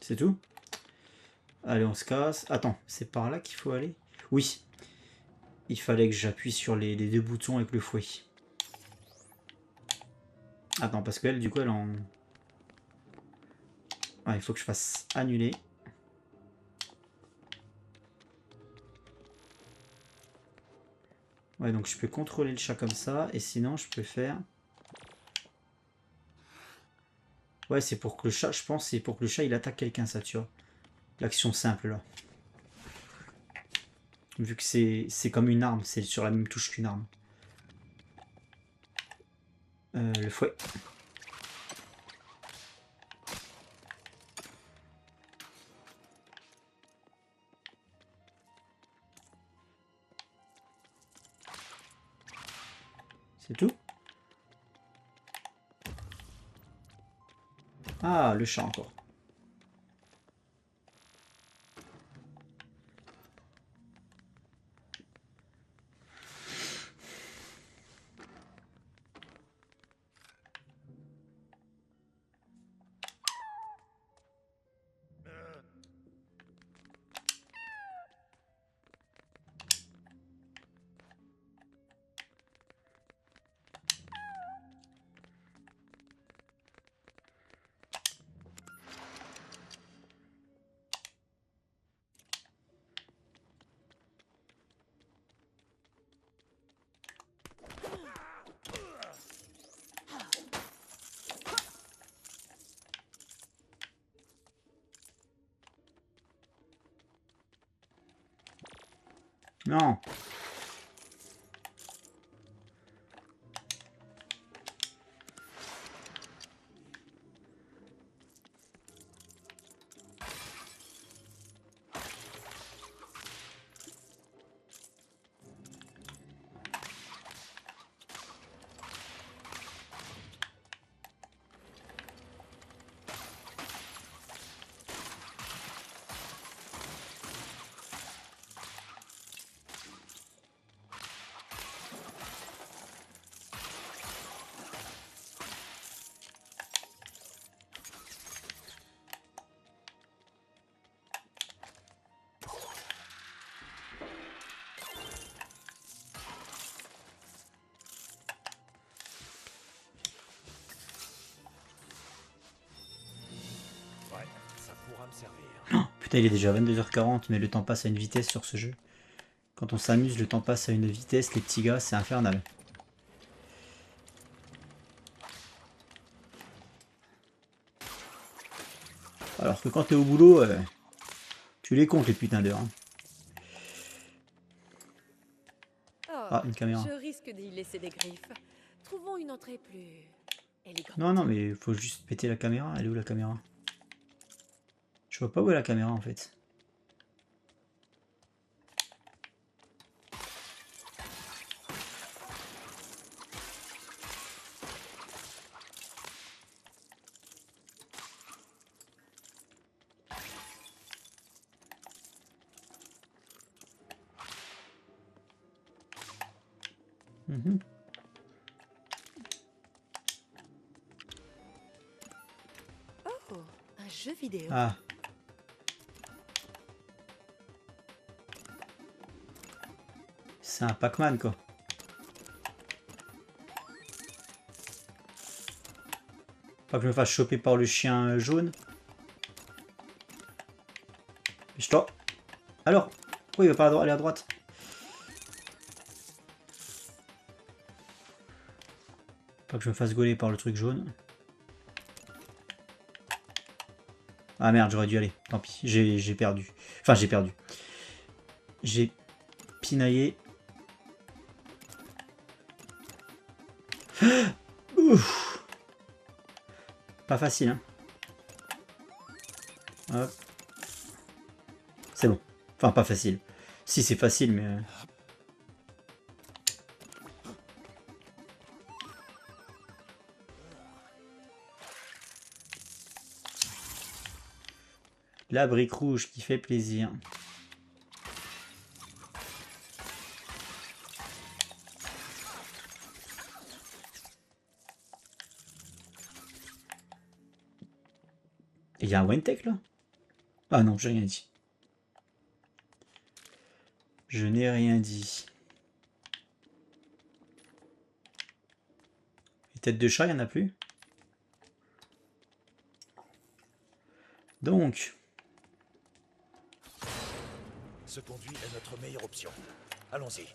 C'est tout? Allez, on se casse. Attends, c'est par là qu'il faut aller? Oui. Il fallait que j'appuie sur les deux boutons avec le fouet. Attends, parce qu'elle, du coup, elle en... Ah, il faut que je fasse annuler. Ouais, donc je peux contrôler le chat comme ça. Et sinon, je peux faire... Ouais, c'est pour que le chat, je pense, c'est pour que le chat, il attaque quelqu'un, ça, tu vois. L'action simple, là. Vu que c'est comme une arme, c'est sur la même touche qu'une arme. Le fouet. C'est tout? Ah, le chat encore. Non. Ouais, ça pourra me servir. Putain, il est déjà 22h40, mais le temps passe à une vitesse sur ce jeu. Quand on s'amuse, le temps passe à une vitesse, les petits gars, c'est infernal. Alors que quand t'es au boulot, tu les comptes les putains d'heures. Hein. Oh, Ah, une caméra. je risque d'y laisser des griffes. Trouvons une entrée plus élégante. Non, non, mais faut juste péter la caméra. Elle est où la caméra? Je vois pas où est la caméra en fait. Mhm. Oh, un jeu vidéo. Ah. C'est un Pac-Man quoi. Pas que je me fasse choper par le chien jaune. Je toi. Alors, pourquoi il va pas aller à droite? Pas que je me fasse gauler par le truc jaune. Ah merde, j'aurais dû aller. Tant pis, j'ai perdu. Enfin, j'ai perdu. J'ai pinaillé. Ouf. Pas facile, hein. Hop. C'est bon. Enfin, pas facile. Si, c'est facile, mais... La brique rouge qui fait plaisir. Il y a un Wentech là? Ah non, j'ai rien dit. Je n'ai rien dit. Les têtes de chat, il n'y en a plus. Donc. Ce conduit est notre meilleure option. Allons-y.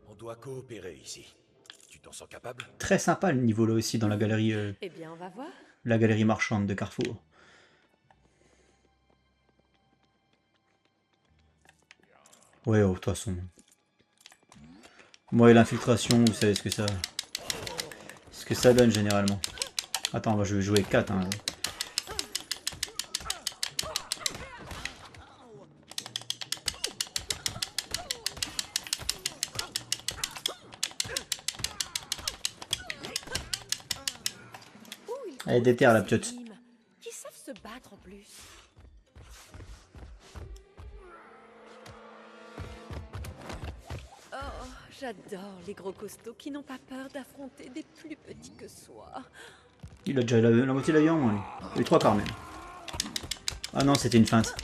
On doit coopérer ici. Tu t'en sens capable? Très sympa le niveau là aussi dans la galerie. Eh bien, on va voir. La galerie marchande de Carrefour. Ouais, oh, de toute façon. Moi et l'infiltration, vous savez ce que ça donne généralement. Attends, je vais jouer 4. Hein. Elle est déter la piote. Qui savent se battre en plus. Oh, j'adore les gros costauds qui n'ont pas peur d'affronter des plus petits que soi. Il a déjà la moitié de la viande, lui. Les 3 quarts même. Ah non, c'était une feinte.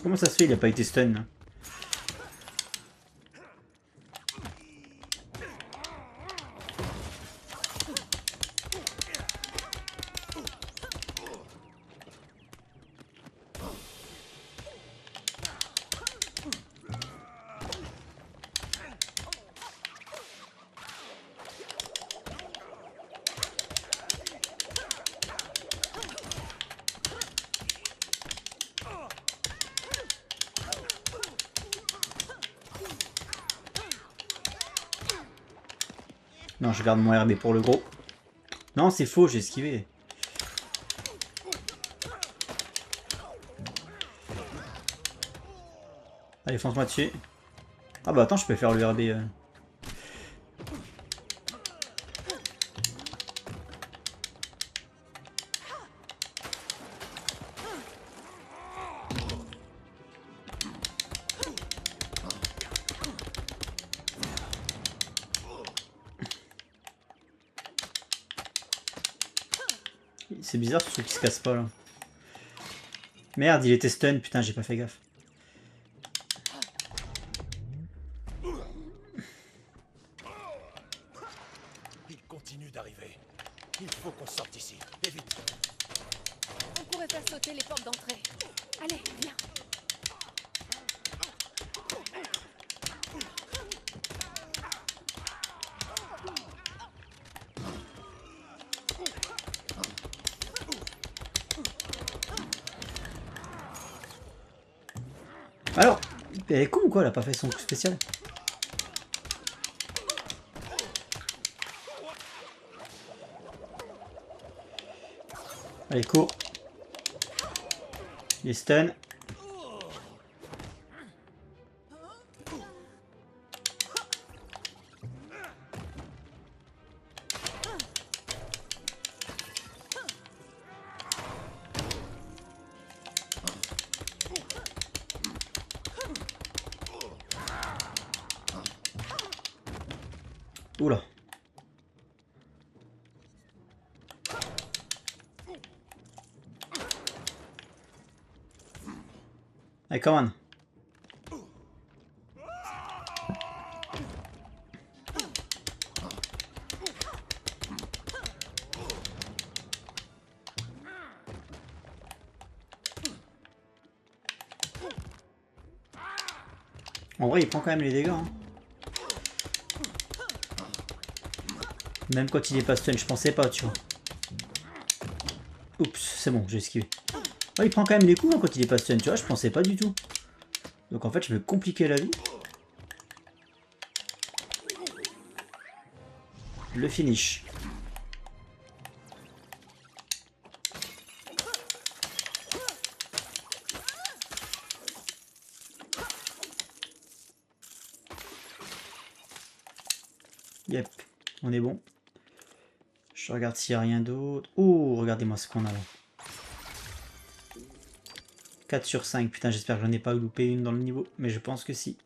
Comment ça se fait, il a pas été stun là? Non, je garde mon RB pour le gros. Non, c'est faux, j'ai esquivé. Allez, fonce-moi dessus. Ah bah attends, je peux faire le RB. C'est bizarre ce truc qui se casse pas là. Merde, il était stun, putain, j'ai pas fait gaffe. Il continue d'arriver. Il faut qu'on sorte ici. Et vite. On pourrait faire sauter les portes d'entrée. Allez, viens. Alors, elle est con ou quoi, elle a pas fait son coup spécial? Allez, cours. Il est stun. Oula. Allez, come on. En vrai, il prend quand même les dégâts. Hein. Même quand il est pas stun, je pensais pas, tu vois. Oups, c'est bon, j'ai esquivé. Ouais, il prend quand même les coups hein, quand il est pas stun, tu vois, je pensais pas du tout. Donc en fait, je vais compliquer la vie. le finish. Yep, on est bon. Je regarde s'il n'y a rien d'autre. Oh, regardez-moi ce qu'on a là. 4 sur 5. Putain, j'espère que j'en ai pas loupé une dans le niveau. Mais je pense que si.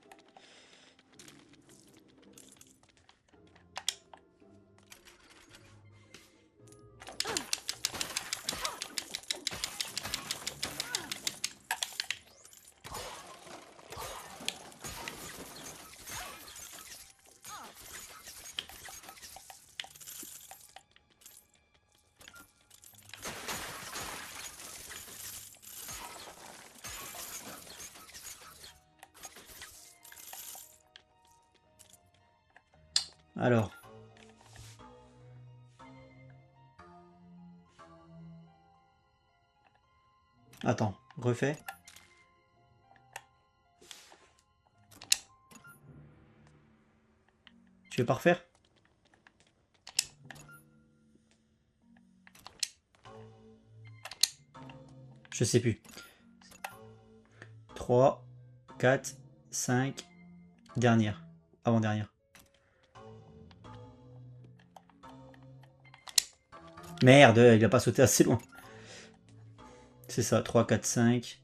Alors. Attends, refais. Tu veux pas refaire? Je sais plus. 3, 4, 5, dernière. Avant-dernière. Merde, il a pas sauté assez loin. C'est ça, 3, 4, 5.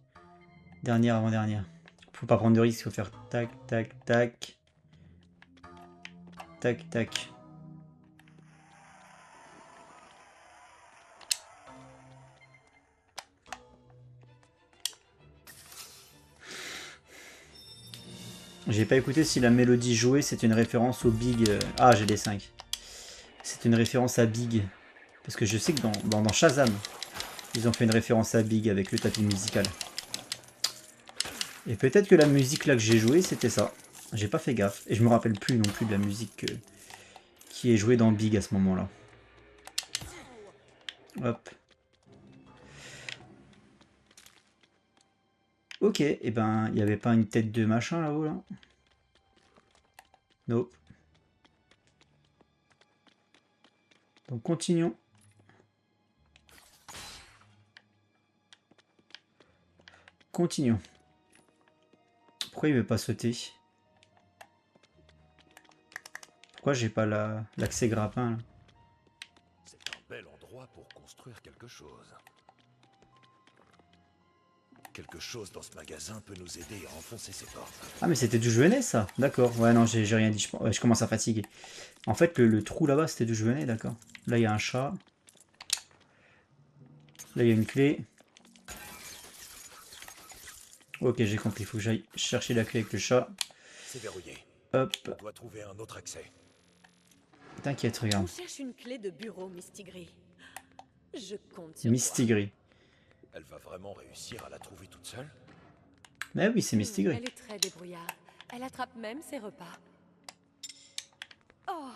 Dernière, avant-dernière. Faut pas prendre de risque, faut faire tac, tac, tac. Tac, tac. J'ai pas écouté si la mélodie jouée c'est une référence au Big. Ah, j'ai les 5. C'est une référence à Big. Parce que je sais que dans Shazam, ils ont fait une référence à Big avec le tapis musical. Et peut-être que la musique là que j'ai jouée, c'était ça. J'ai pas fait gaffe. Et je me rappelle plus non plus de la musique qui est jouée dans Big à ce moment-là. Hop. Ok, et ben, il n'y avait pas une tête de machin là-haut là? Nope. Donc continuons. Continuons. Pourquoi il veut pas sauter? Pourquoi j'ai pas l'accès grappin là? C'est un bel endroit pour construire quelque chose. Quelque chose dans ce magasin peut nous aider à enfoncer ces portes. Ah mais c'était d'où je venais ça? D'accord, ouais non j'ai rien dit, je commence à fatiguer. En fait le trou là-bas c'était d'où je venais, d'accord. Là il y a un chat. Là il y a une clé. Ok j'ai compris, il faut que j'aille chercher la clé avec le chat. C'est verrouillé. Hop. On doit trouver un autre accès. T'inquiète, On regarde. cherche une clé de bureau, Mistigris. Je compte sur toi. Mistigris. Elle va vraiment réussir à la trouver toute seule? Mais oui c'est Mistigris. Elle est très débrouillarde. Elle attrape même ses repas. Oh,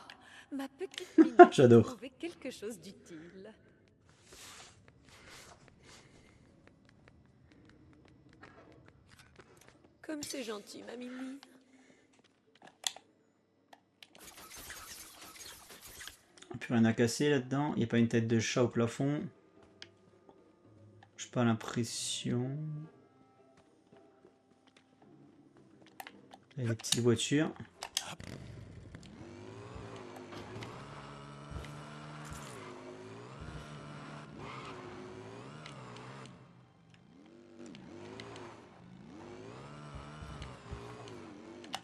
ma petite minette. J'adore. a trouvé quelque chose d'utile. Comme c'est gentil, ma Mimi. Plus rien à casser là-dedans. Il n'y a pas une tête de chat au plafond. J'ai pas l'impression. Et les petites voitures.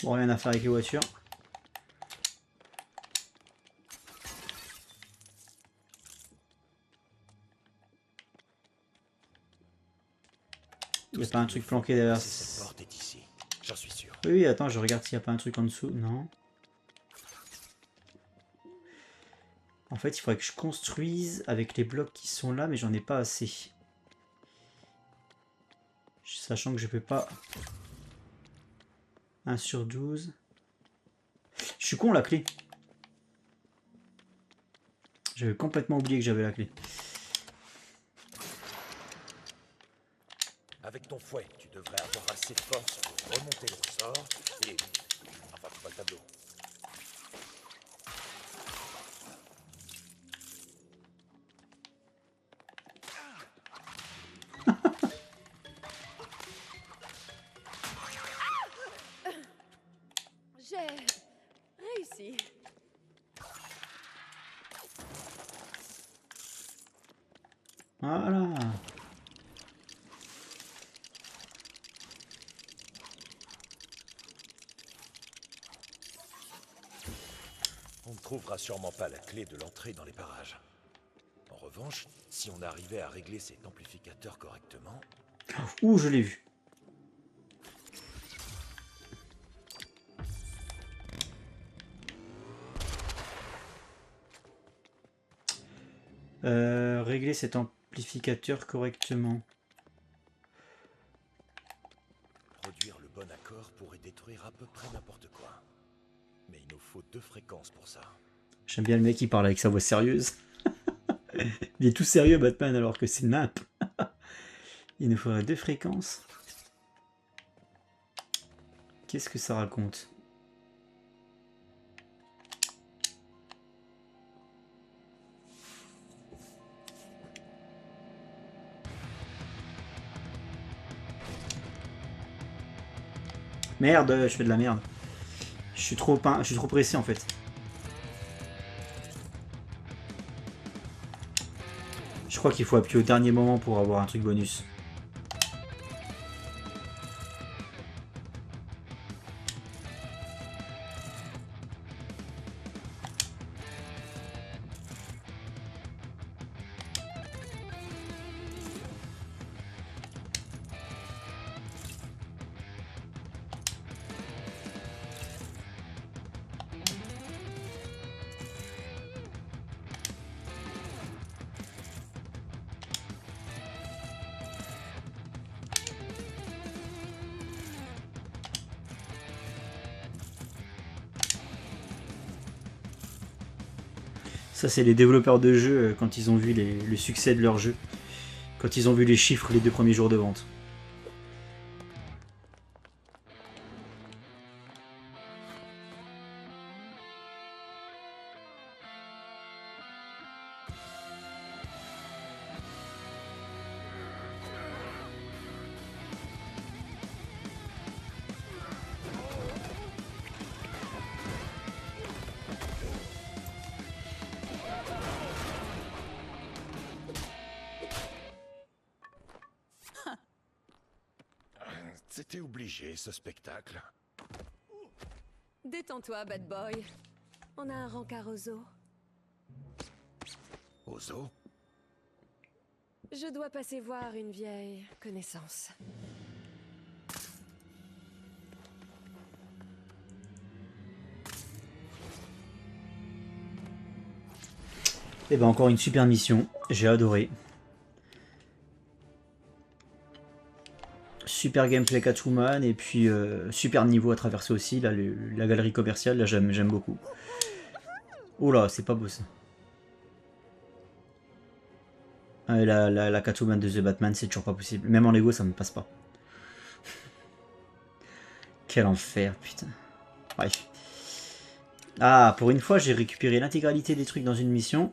Bon, rien à faire avec les voitures. Il n'y a pas un truc planqué derrière. Cette porte est ici. J'en suis sûr. Oui, attends, je regarde s'il n'y a pas un truc en dessous. Non. En fait, il faudrait que je construise avec les blocs qui sont là, mais j'en ai pas assez. Sachant que je peux pas... 1 sur 12. Je suis con, la clé. J'avais complètement oublié que j'avais la clé. Avec ton fouet, tu devrais avoir assez de force pour remonter le ressort et... Enfin, tu vois le tableau. Voilà. On ne trouvera sûrement pas la clé de l'entrée dans les parages. En revanche, si on arrivait à régler cet amplificateur correctement... Ouh, je l'ai vu. Régler cet amplificateur correctement. Produire le bon accord pourrait détruire à peu près n'importe quoi. Mais il nous faut 2 fréquences pour ça. J'aime bien le mec qui parle avec sa voix sérieuse. Il est tout sérieux, Batman, alors que c'est une map. Il nous faudrait 2 fréquences. Qu'est-ce que ça raconte? Merde, je fais de la merde. Je suis trop pressé en fait. Je crois qu'il faut appuyer au dernier moment pour avoir un truc bonus. Ça, c'est les développeurs de jeux quand ils ont vu le succès de leur jeu. Quand ils ont vu les chiffres les 2 premiers jours de vente. C'était obligé, ce spectacle. Détends-toi, bad boy. On a un rencard au zoo. Au zoo? Je dois passer voir une vieille connaissance. Et ben encore une super mission. J'ai adoré. Super gameplay Catwoman et puis super niveau à traverser aussi. Là, la galerie commerciale, là j'aime beaucoup. Oh là, c'est pas beau ça. Ah, la Catwoman de The Batman, c'est toujours pas possible. Même en Lego, ça me passe pas. Quel enfer, putain. Bref. Ah, pour une fois, j'ai récupéré l'intégralité des trucs dans une mission.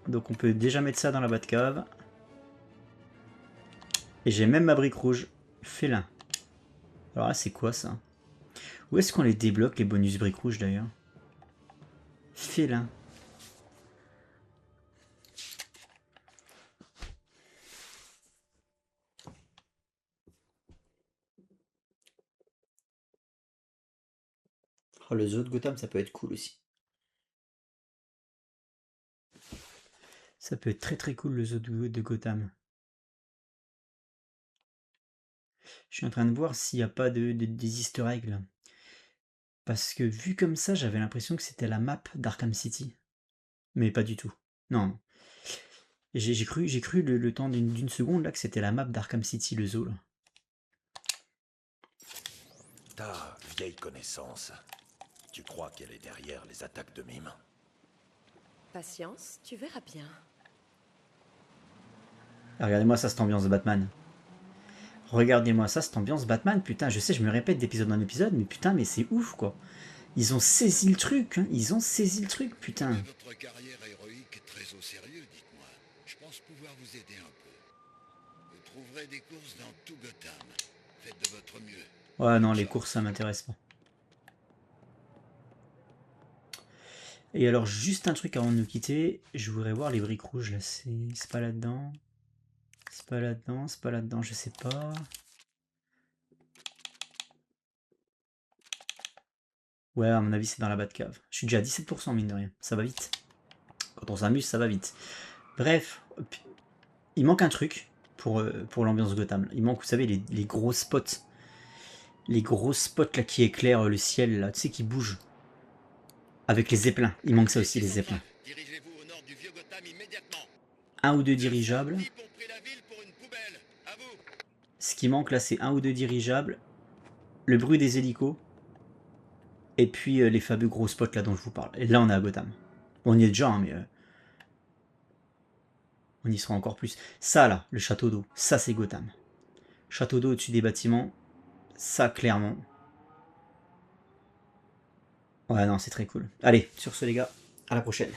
Donc on peut déjà mettre ça dans la Batcave. Et j'ai même ma brique rouge. Félin. Alors là, c'est quoi ça? Où est-ce qu'on les débloque, les bonus briques rouges d'ailleurs? Félin. Oh, le zoo de Gotham, ça peut être cool aussi. Ça peut être très très cool le zoo de Gotham. Je suis en train de voir s'il n'y a pas des easter eggs là. Parce que vu comme ça, j'avais l'impression que c'était la map d'Arkham City. Mais pas du tout. Non. J'ai cru le temps d'une seconde là que c'était la map d'Arkham City, le zoo là. Ta vieille connaissance. Tu crois qu'elle est derrière les attaques de mime? Patience, tu verras bien. Ah, regardez-moi ça, cette ambiance de Batman. Regardez-moi ça, cette ambiance Batman. Putain, je sais, je me répète d'épisode en épisode, mais putain, mais c'est ouf quoi. Ils ont saisi le truc, hein. Ils ont saisi le truc, putain. Votre carrière héroïque est très au sérieux, dites-moi. Je pense pouvoir vous aider un peu. Vous trouverez des courses dans tout Gotham. Faites de votre mieux. Ouais, non, les courses, ça m'intéresse pas. Et alors, juste un truc avant de nous quitter, je voudrais voir les briques rouges, là, c'est pas là-dedans. C'est pas là-dedans, c'est pas là-dedans, je sais pas. Ouais, à mon avis, c'est dans la Batcave. Je suis déjà à 17%, mine de rien. Ça va vite. Quand on s'amuse, ça va vite. Bref, il manque un truc pour l'ambiance Gotham. Il manque, vous savez, les gros spots. Les gros spots là qui éclairent le ciel, là, tu sais, qui bougent. Avec les zeppelins. Il manque ça aussi, les zeppelins. Dirigez-vous au nord du vieux Gotham immédiatement. Un ou deux dirigeables. Types ont pris la ville pour une poubelle. À vous. Ce qui manque là, c'est un ou deux dirigeables. Le bruit des hélicos. Et puis les fameux gros spots là dont je vous parle. Et là, on est à Gotham. On y est déjà, hein, mais... on y sera encore plus. Ça là, le château d'eau. Ça, c'est Gotham. Château d'eau au-dessus des bâtiments. Ça, clairement. Ouais, non, c'est très cool. Allez, sur ce les gars, à la prochaine.